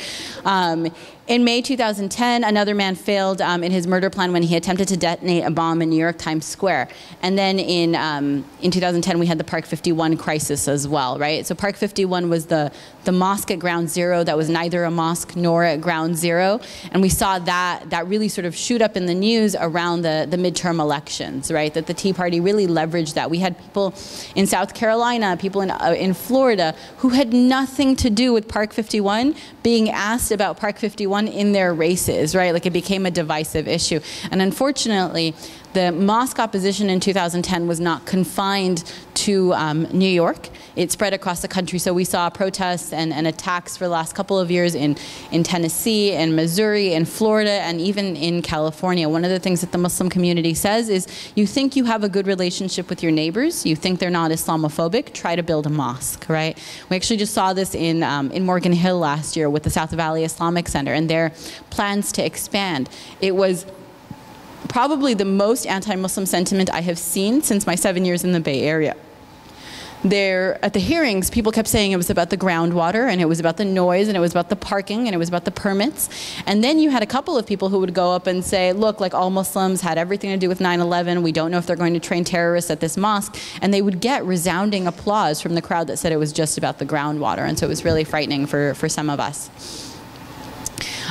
In May 2010, another man failed in his murder plan when he attempted to detonate a bomb in New York Times Square. And then in 2010, we had the Park 51 crisis as well, right? So Park 51 was the mosque at Ground Zero that was neither a mosque nor at Ground Zero. And we saw that really sort of shoot up in the news around the midterm elections, right? That the Tea Party really leveraged that. We had people in South Carolina, people in Florida, who had nothing to do with Park 51 being asked about Park 51 in their races, right? Like it became a divisive issue. And unfortunately, the mosque opposition in 2010 was not confined to New York. It spread across the country. So we saw protests and attacks for the last couple of years in Tennessee, in Missouri, in Florida, and even in California. One of the things that the Muslim community says is, you think you have a good relationship with your neighbors, you think they're not Islamophobic, try to build a mosque, right? We actually just saw this in Morgan Hill last year with the South Valley Islamic Center and their plans to expand. It was probably the most anti-Muslim sentiment I have seen since my 7 years in the Bay Area. There, at the hearings, people kept saying it was about the groundwater, and it was about the noise, and it was about the parking, and it was about the permits. And then you had a couple of people who would go up and say, look, like all Muslims had everything to do with 9/11. We don't know if they're going to train terrorists at this mosque. And they would get resounding applause from the crowd that said it was just about the groundwater. And so it was really frightening for some of us.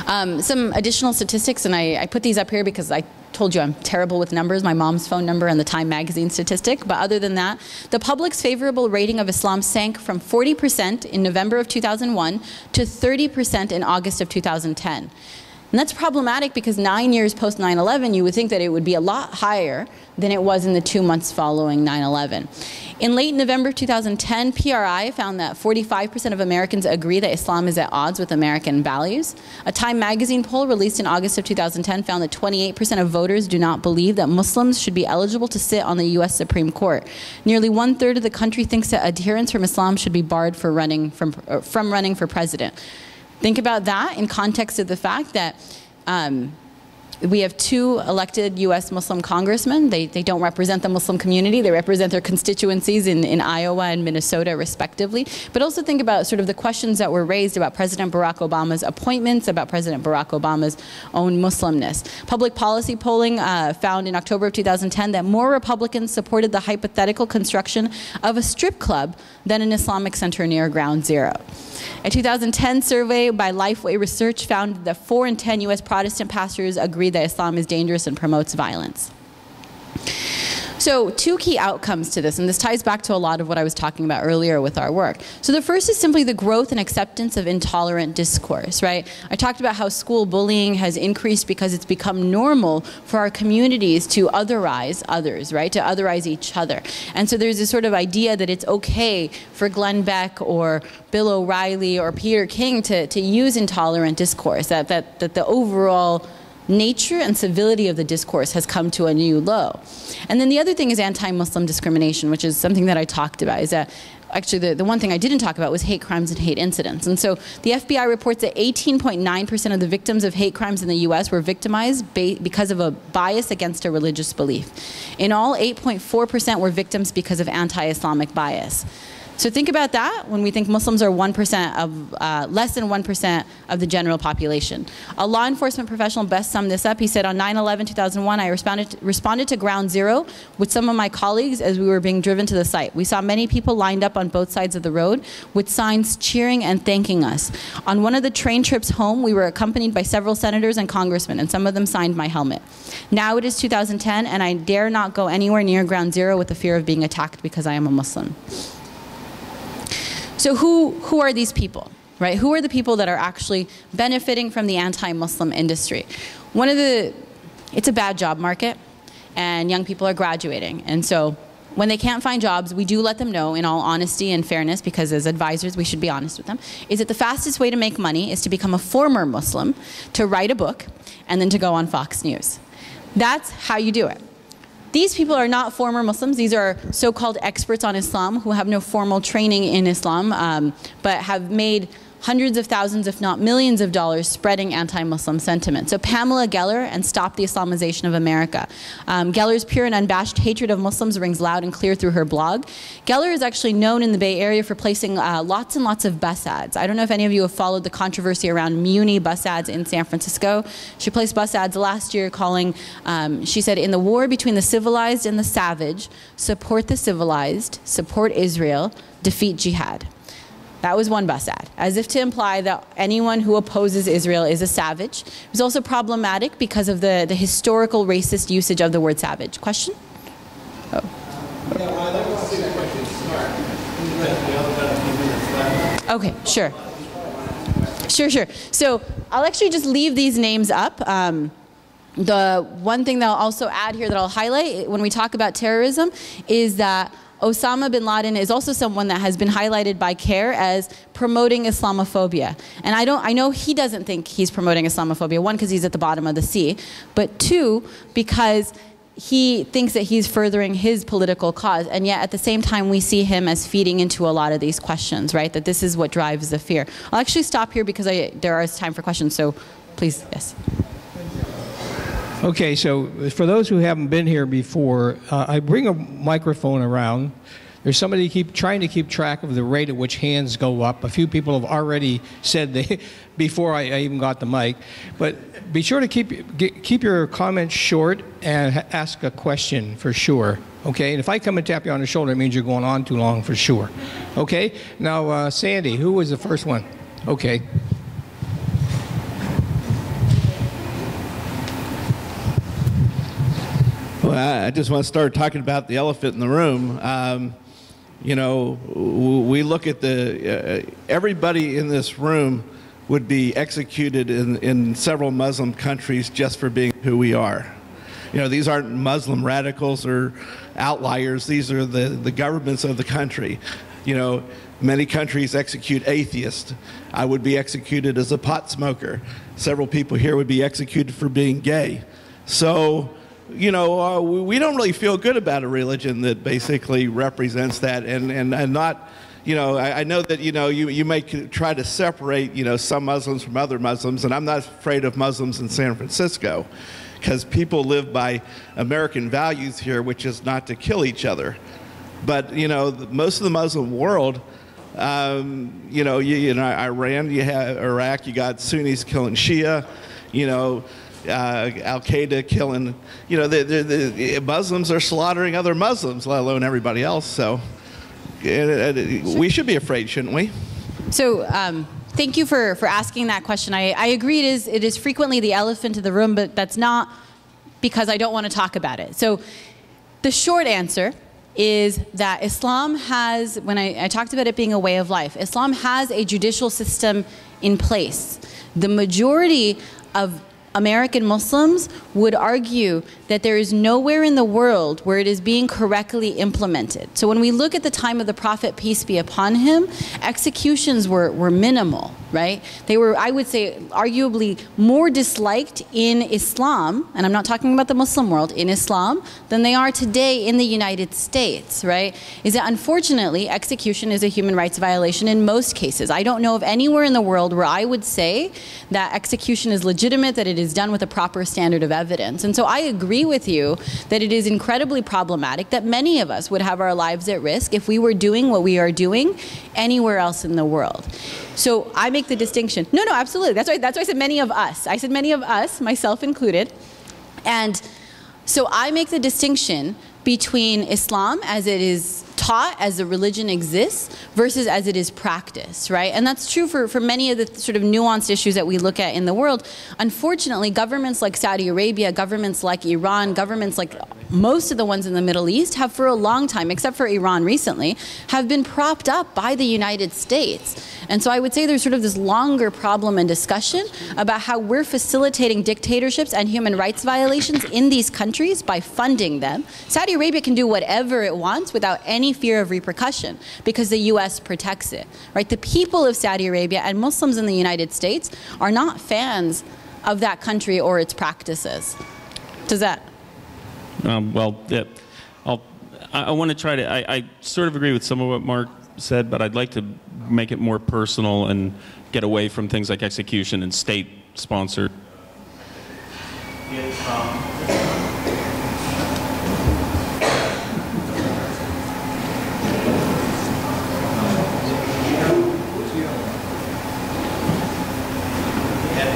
Some additional statistics, and I put these up here because I told you I'm terrible with numbers, my mom's phone number and the Time magazine statistic, but other than that, the public's favorable rating of Islam sank from 40% in November of 2001 to 30% in August of 2010. And that's problematic because 9 years post 9/11, you would think that it would be a lot higher than it was in the 2 months following 9/11. In late November 2010, PRI found that 45% of Americans agree that Islam is at odds with American values. A Time magazine poll released in August of 2010 found that 28% of voters do not believe that Muslims should be eligible to sit on the U.S. Supreme Court. Nearly 1/3 of the country thinks that adherents from Islam should be barred from running for president. Think about that in context of the fact that we have 2 elected U.S. Muslim congressmen. They don't represent the Muslim community. They represent their constituencies in Iowa and Minnesota, respectively. But also think about sort of the questions that were raised about President Barack Obama's appointments, about President Barack Obama's own Muslimness. Public policy polling found in October of 2010 that more Republicans supported the hypothetical construction of a strip club than an Islamic center near Ground Zero. A 2010 survey by Lifeway Research found that 4 in 10 U.S. Protestant pastors agree that Islam is dangerous and promotes violence. So 2 key outcomes to this, and this ties back to a lot of what I was talking about earlier with our work. So the first is simply the growth and acceptance of intolerant discourse, right? I talked about how school bullying has increased because it's become normal for our communities to otherize others, right? To otherize each other. And so there's this sort of idea that it's okay for Glenn Beck or Bill O'Reilly or Peter King to use intolerant discourse, that the overall nature and civility of the discourse has come to a new low. And then the other thing is anti-Muslim discrimination, which is something that I talked about, is that actually the one thing I didn't talk about was hate crimes and hate incidents. And so the FBI reports that 18.9% of the victims of hate crimes in the US were victimized because of a bias against a religious belief. In all, 8.4% were victims because of anti-Islamic bias. So think about that when we think Muslims are 1% of, less than 1% of the general population. A law enforcement professional best summed this up. He said, on 9/11/2001, I responded to Ground Zero with some of my colleagues as we were being driven to the site. We saw many people lined up on both sides of the road with signs cheering and thanking us. On one of the train trips home, we were accompanied by several senators and congressmen, and some of them signed my helmet. Now it is 2010, and I dare not go anywhere near Ground Zero with the fear of being attacked because I am a Muslim. So who are these people, right? Who are the people that are actually benefiting from the anti-Muslim industry? It's a bad job market, and young people are graduating. And so when they can't find jobs, we do let them know, in all honesty and fairness, because as advisors we should be honest with them, is that the fastest way to make money is to become a former Muslim, to write a book, and then to go on Fox News. That's how you do it. These people are not former Muslims. These are so-called experts on Islam who have no formal training in Islam, but have made hundreds of thousands, if not millions of dollars spreading anti-Muslim sentiment. So Pamela Geller and Stop the Islamization of America. Geller's pure and unabashed hatred of Muslims rings loud and clear through her blog. Geller is actually known in the Bay Area for placing lots and lots of bus ads. I don't know if any of you have followed the controversy around Muni bus ads in San Francisco. She placed bus ads last year calling, she said, in the war between the civilized and the savage, support the civilized, support Israel, defeat jihad. That was one bus ad, as if to imply that anyone who opposes Israel is a savage. It was also problematic because of the historical racist usage of the word savage. Question? Oh. Yeah, well, I'd like to see that question start. Okay, sure. Sure. So I'll actually just leave these names up. The one thing that I'll also add here that I'll highlight when we talk about terrorism is that Osama bin Laden is also someone that has been highlighted by CAIR as promoting Islamophobia. And I know he doesn't think he's promoting Islamophobia, one, because he's at the bottom of the sea, but two, because he thinks that he's furthering his political cause. And yet at the same time, we see him as feeding into a lot of these questions, right? That this is what drives the fear. I'll actually stop here because there is time for questions, so please, yes. Okay, so for those who haven't been here before, I bring a microphone around. There's somebody trying to keep track of the rate at which hands go up. A few people have already said they before I even got the mic. But be sure to keep your comments short and ask a question for sure. Okay, and if I come and tap you on the shoulder, it means you're going on too long for sure. Okay, now Sandy, who was the first one? Okay. I just want to start talking about the elephant in the room. You know, we look at everybody in this room would be executed in several Muslim countries just for being who we are. You know, these aren't Muslim radicals or outliers. These are the governments of the country. You know, many countries execute atheists. I would be executed as a pot smoker. Several people here would be executed for being gay. So, you know, we don't really feel good about a religion that basically represents that and not, you know, I know that, you know, you may try to separate, you know, some Muslims from other Muslims, and I'm not afraid of Muslims in San Francisco because people live by American values here, which is not to kill each other. But, you know, most of the Muslim world, you know, Iran, you have Iraq, you got Sunnis killing Shia, you know, Al-Qaeda killing, you know, the Muslims are slaughtering other Muslims, let alone everybody else. So we should be afraid, shouldn't we? So thank you for asking that question. I agree it is frequently the elephant in the room, but that's not because I don't want to talk about it. So the short answer is that Islam has, when I talked about it being a way of life, Islam has a judicial system in place. The majority of American Muslims would argue that there is nowhere in the world where it is being correctly implemented. So when we look at the time of the Prophet, peace be upon him, executions were minimal, right? They were, I would say, arguably more disliked in Islam, and I'm not talking about the Muslim world, in Islam, than they are today in the United States, right? Is that unfortunately, execution is a human rights violation in most cases. I don't know of anywhere in the world where I would say that execution is legitimate, that it is done with a proper standard of evidence. And so I agree with you that it is incredibly problematic that many of us would have our lives at risk if we were doing what we are doing anywhere else in the world. So I make the distinction. No, absolutely. That's why I said many of us. I said many of us, myself included. And so I make the distinction between Islam as it is taught, as the religion exists, versus as it is practiced, right? And that's true for many of the sort of nuanced issues that we look at in the world. Unfortunately, governments like Saudi Arabia, governments like Iran, governments like most of the ones in the Middle East have for a long time, except for Iran recently, have been propped up by the United States. And so I would say there's sort of this longer problem and discussion about how we're facilitating dictatorships and human rights violations in these countries by funding them. Saudi Arabia can do whatever it wants without any fear of repercussion because the U.S. protects it, right? The people of Saudi Arabia and Muslims in the United States are not fans of that country or its practices. Does that? Well, yeah, I want to try to, I sort of agree with some of what Mark said, but I'd like to make it more personal and get away from things like execution and state-sponsored.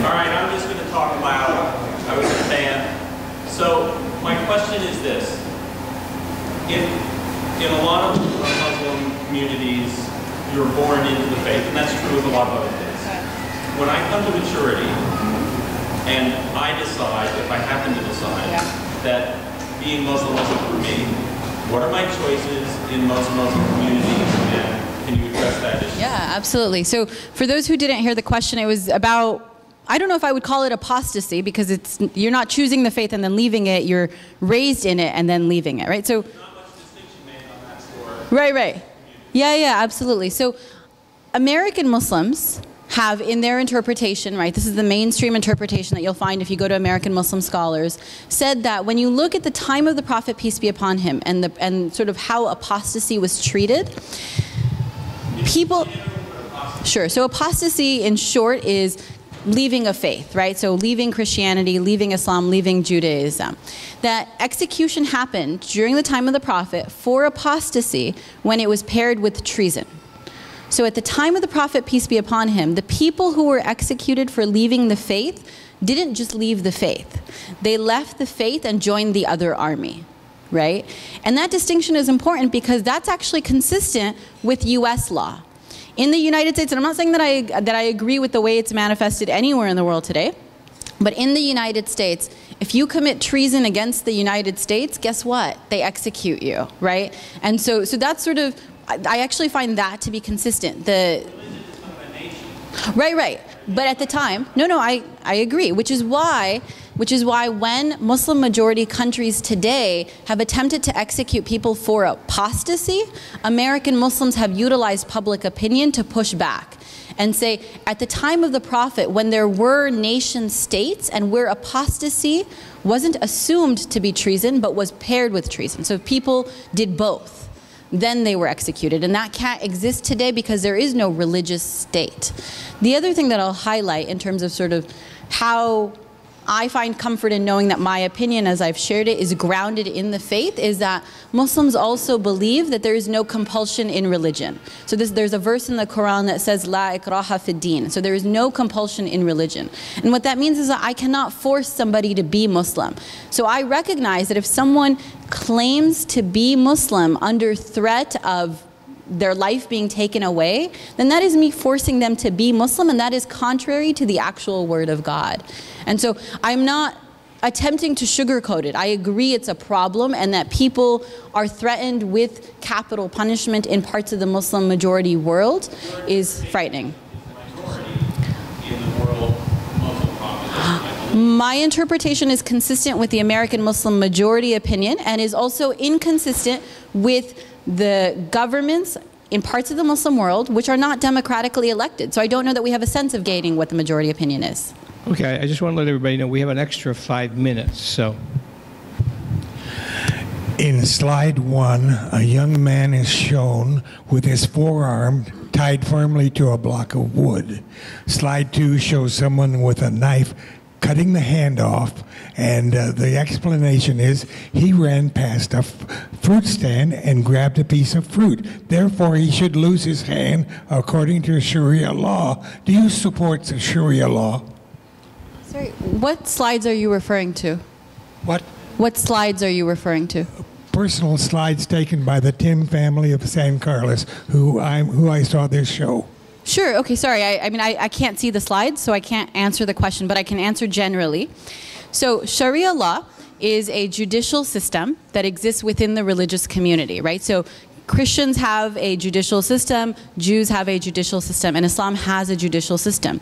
All right, I'm just going to talk loud. I was a fan. So my question is this. If in a lot of Muslim communities, you're born into the faith, and that's true with a lot of other things. When I come to maturity, and I decide, if I happen to decide, that being Muslim isn't for me, what are my choices in most Muslim communities, and can you address that issue? Yeah, absolutely. So for those who didn't hear the question, it was about, I don't know if I would call it apostasy because you're not choosing the faith and then leaving it, you're raised in it and then leaving it, right? So, not much distinction made on that score. Right. Yeah, absolutely. So American Muslims have in their interpretation, right, this is the mainstream interpretation that you'll find if you go to American Muslim scholars, said that when you look at the time of the Prophet, peace be upon him, and sort of how apostasy was treated, people, sure, so apostasy in short is leaving a faith, right? So leaving Christianity, leaving Islam, leaving Judaism. That execution happened during the time of the Prophet for apostasy when it was paired with treason. So at the time of the Prophet, peace be upon him, the people who were executed for leaving the faith didn't just leave the faith. They left the faith and joined the other army, right? And that distinction is important because that's actually consistent with US law. In the United States, and I'm not saying that I agree with the way it's manifested anywhere in the world today, but in the United States, If you commit treason against the United States, guess what? They execute you, right? And so that's sort of, I actually find that to be consistent. Right. But at the time, no, I agree, which is why when Muslim majority countries today have attempted to execute people for apostasy, American Muslims have utilized public opinion to push back and say, at the time of the Prophet, when there were nation states and where apostasy wasn't assumed to be treason, but was paired with treason. So people did both. Then they were executed. And that can't exist today because there is no religious state. The other thing that I'll highlight in terms of sort of how I find comfort in knowing that my opinion, as I've shared it, is grounded in the faith, is that Muslims also believe that there is no compulsion in religion. So there's a verse in the Quran that says, La ikraha fid din. So there is no compulsion in religion. And what that means is that I cannot force somebody to be Muslim. So I recognize that if someone claims to be Muslim under threat of their life being taken away, then that is me forcing them to be Muslim, and that is contrary to the actual word of God. And so I'm not attempting to sugarcoat it. I agree it's a problem and that people are threatened with capital punishment in parts of the Muslim majority world is frightening. My interpretation is consistent with the American Muslim majority opinion and is also inconsistent with the governments in parts of the Muslim world which are not democratically elected. So I don't know that we have a sense of gauging what the majority opinion is. Okay, I just want to let everybody know we have an extra 5 minutes, so. In slide 1, a young man is shown with his forearm tied firmly to a block of wood. Slide 2 shows someone with a knife cutting the hand off, and the explanation is he ran past a fruit stand and grabbed a piece of fruit. Therefore, he should lose his hand according to Sharia law. Do you support the Sharia law? Sorry, what slides are you referring to? What? What slides are you referring to? Personal slides taken by the Tim family of San Carlos, who I saw this show. Sure, okay, sorry. I mean, I can't see the slides, so I can't answer the question, but I can answer generally. So Sharia law is a judicial system that exists within the religious community, right? So Christians have a judicial system, Jews have a judicial system, and Islam has a judicial system.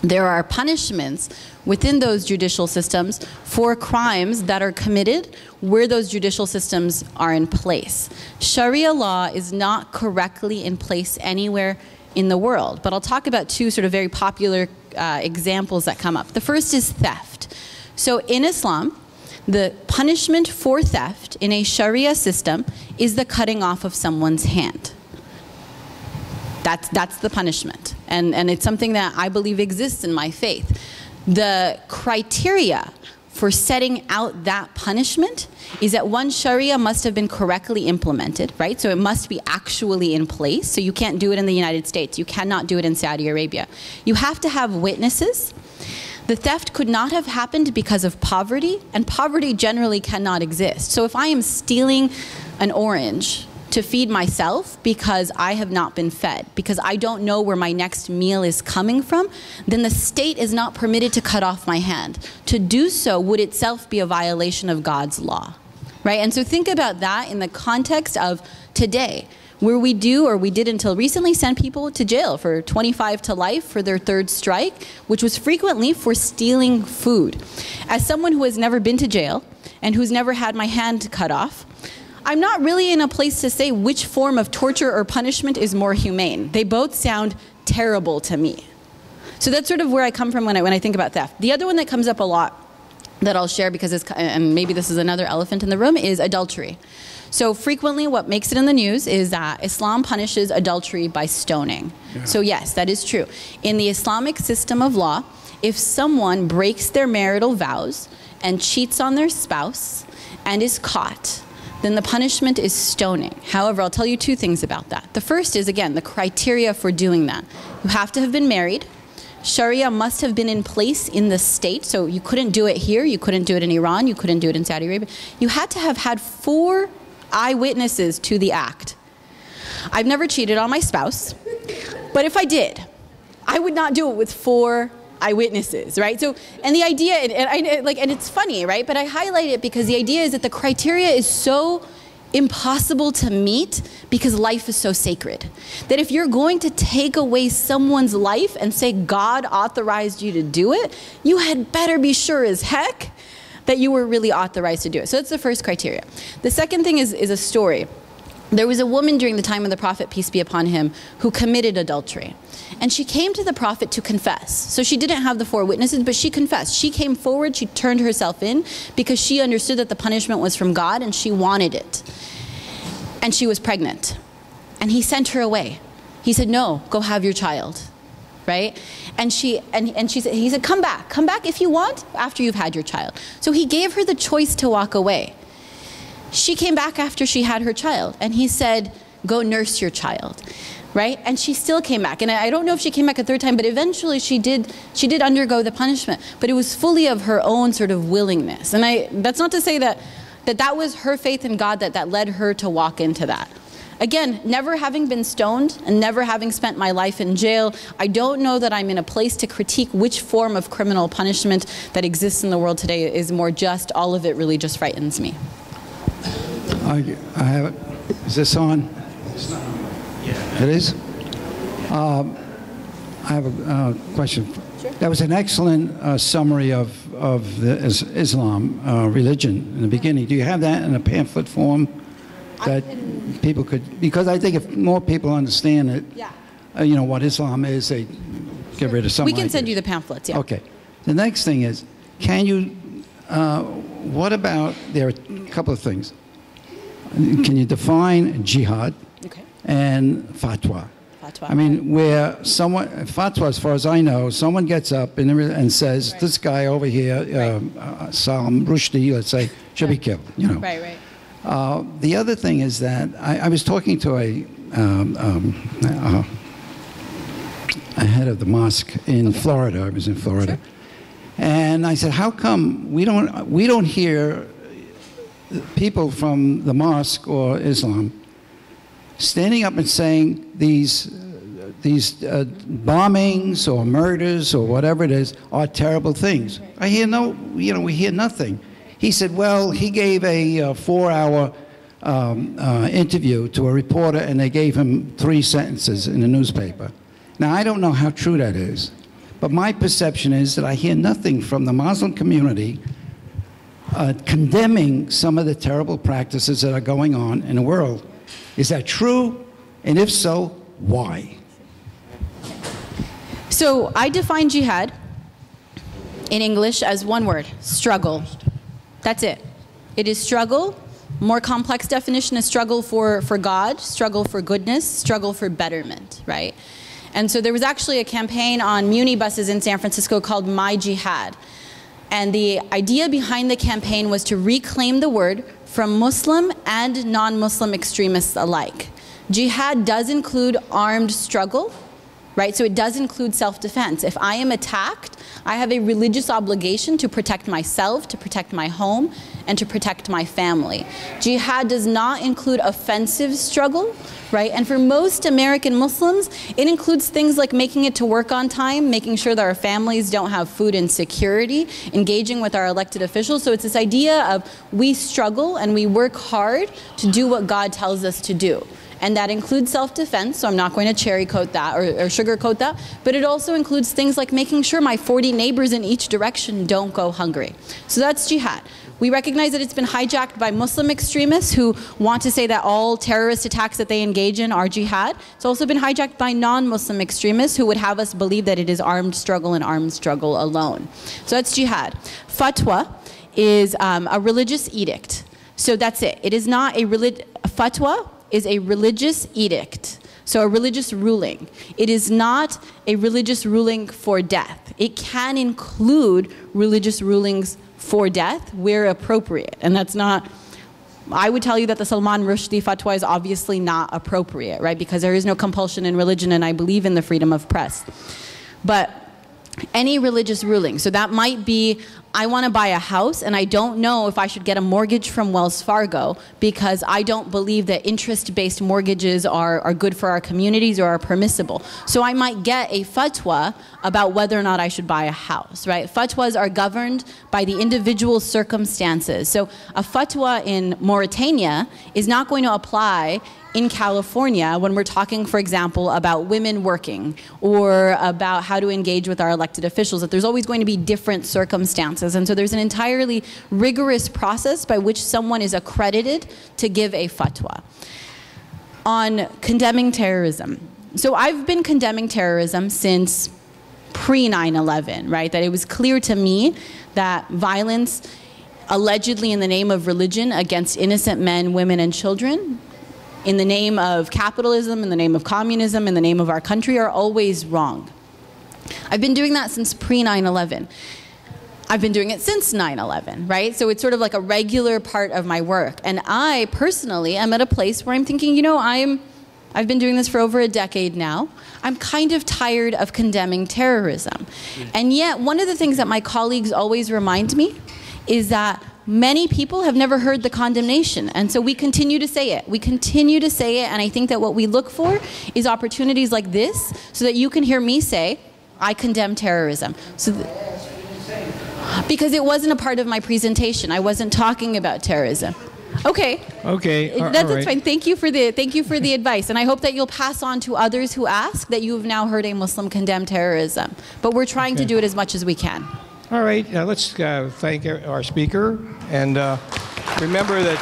There are punishments within those judicial systems for crimes that are committed where those judicial systems are in place. Sharia law is not correctly in place anywhere in the world, but I'll talk about two sort of very popular examples that come up. The first is theft. So in Islam, the punishment for theft in a Sharia system is the cutting off of someone's hand. That's the punishment. And it's something that I believe exists in my faith. The criteria for setting out that punishment is that one, Sharia must have been correctly implemented, right? So it must be actually in place. So you can't do it in the United States. You cannot do it in Saudi Arabia. You have to have witnesses. The theft could not have happened because of poverty, and poverty generally cannot exist. So if I am stealing an orange to feed myself because I have not been fed, because I don't know where my next meal is coming from, then the state is not permitted to cut off my hand. To do so would itself be a violation of God's law, right? And so think about that in the context of today, where we do, or we did until recently, send people to jail for 25 to life for their third strike, which was frequently for stealing food. As someone who has never been to jail and who's never had my hand cut off, I'm not really in a place to say which form of torture or punishment is more humane. They both sound terrible to me. So that's sort of where I come from when I think about theft. The other one that comes up a lot that I'll share, because it's, and maybe this is another elephant in the room, is adultery. So frequently what makes it in the news is that Islam punishes adultery by stoning. Yeah. So yes, that is true. In the Islamic system of law, if someone breaks their marital vows and cheats on their spouse and is caught, then the punishment is stoning. However, I'll tell you two things about that. The first is, again, the criteria for doing that. You have to have been married. Sharia must have been in place in the state, so you couldn't do it here, you couldn't do it in Iran, you couldn't do it in Saudi Arabia. You had to have had 4 eyewitnesses to the act. I've never cheated on my spouse, but if I did, I would not do it with 4 eyewitnesses, right? So, and the idea, and it's funny, right? But I highlight it because the idea is that the criteria is so impossible to meet because life is so sacred. That if you're going to take away someone's life and say God authorized you to do it, you had better be sure as heck that you were really authorized to do it. So that's the first criteria. The second thing is a story. There was a woman during the time of the prophet, peace be upon him, who committed adultery. And she came to the prophet to confess. So she didn't have the 4 witnesses, but she confessed. She came forward, she turned herself in because she understood that the punishment was from God and she wanted it. And she was pregnant. And he sent her away. He said, no, go have your child, right? And he said, come back if you want after you've had your child. So he gave her the choice to walk away. She came back after she had her child, and he said, go nurse your child, right? And she still came back. And I don't know if she came back a 3rd time, but eventually she did undergo the punishment. But it was fully of her own sort of willingness. And that's not to say that was her faith in God that led her to walk into that. Again, never having been stoned and never having spent my life in jail, I don't know that I'm in a place to critique which form of criminal punishment that exists in the world today is more just. All of it really just frightens me. I have it. Is this on? It is? I have a question. Sure. That was an excellent summary of the Islam religion in the beginning. Do you have that in a pamphlet form that people could, because I think if more people understand it, you know, what Islam is, they get rid of some We can ideas. send you the pamphlets, yeah. Okay. The next thing is, can you, what about, there are a couple of things. Can you define jihad and fatwa? I mean, where someone, fatwa, as far as I know, someone gets up and says, this guy over here, Salam Rushdie, let's say, should be killed, you know. Right. The other thing is that I was talking to a head of the mosque in Florida. I was in Florida. Sure. And I said, how come we don't hear people from the mosque or Islam standing up and saying these bombings or murders or whatever it is are terrible things? I hear we hear nothing. He said, well, he gave a 4-hour interview to a reporter and they gave him 3 sentences in the newspaper. Now, I don't know how true that is, but my perception is that I hear nothing from the Muslim community condemning some of the terrible practices that are going on in the world. Is that true? And if so, why? So I define jihad in English as one word: struggle. That's it. It is struggle. More complex definition is struggle for God, struggle for goodness, struggle for betterment, right? And so there was actually a campaign on Muni buses in San Francisco called My Jihad. And the idea behind the campaign was to reclaim the word from Muslim and non-Muslim extremists alike. Jihad does include armed struggle, right? So it does include self-defense. If I am attacked, I have a religious obligation to protect myself, to protect my home, and to protect my family. Jihad does not include offensive struggle, right? And for most American Muslims, it includes things like making it to work on time, making sure that our families don't have food insecurity, engaging with our elected officials. So it's this idea of we struggle and we work hard to do what God tells us to do. And that includes self-defense, so I'm not going to cherry coat that or sugarcoat that, but it also includes things like making sure my 40 neighbors in each direction don't go hungry. So that's jihad. We recognize that it's been hijacked by Muslim extremists who want to say that all terrorist attacks that they engage in are jihad. It's also been hijacked by non-Muslim extremists who would have us believe that it is armed struggle and armed struggle alone. So that's jihad. Fatwa is a religious edict. So that's it. It is not a fatwa is a religious edict. So a religious ruling. It is not a religious ruling for death. It can include religious rulings for death where appropriate. And that's not, I would tell you that the Salman Rushdie fatwa is obviously not appropriate, right? Because there is no compulsion in religion and I believe in the freedom of press. But any religious ruling, so that might be I want to buy a house and I don't know if I should get a mortgage from Wells Fargo because I don't believe that interest-based mortgages are good for our communities or are permissible. So I might get a fatwa about whether or not I should buy a house, right? Fatwas are governed by the individual circumstances. So a fatwa in Mauritania is not going to apply in California when we're talking, for example, about women working or about how to engage with our elected officials, that there's always going to be different circumstances. And so there's an entirely rigorous process by which someone is accredited to give a fatwa. On condemning terrorism. So I've been condemning terrorism since pre-9/11, right? That it was clear to me that violence allegedly in the name of religion against innocent men, women, and children, in the name of capitalism, in the name of communism, in the name of our country, are always wrong. I've been doing that since pre-9/11. I've been doing it since 9/11, right? So it's sort of like a regular part of my work. And I personally am at a place where I'm thinking, you know, I've been doing this for over a decade now. I'm kind of tired of condemning terrorism. And yet, one of the things that my colleagues always remind me is that many people have never heard the condemnation, and so we continue to say it. We continue to say it, and I think that what we look for is opportunities like this so that you can hear me say, I condemn terrorism. So because it wasn't a part of my presentation. I wasn't talking about terrorism. Okay. Okay. That's fine. Thank you for the advice, and I hope that you'll pass on to others who ask that you have now heard a Muslim condemn terrorism. But we're trying to do it as much as we can. All right, let's thank our speaker, and remember that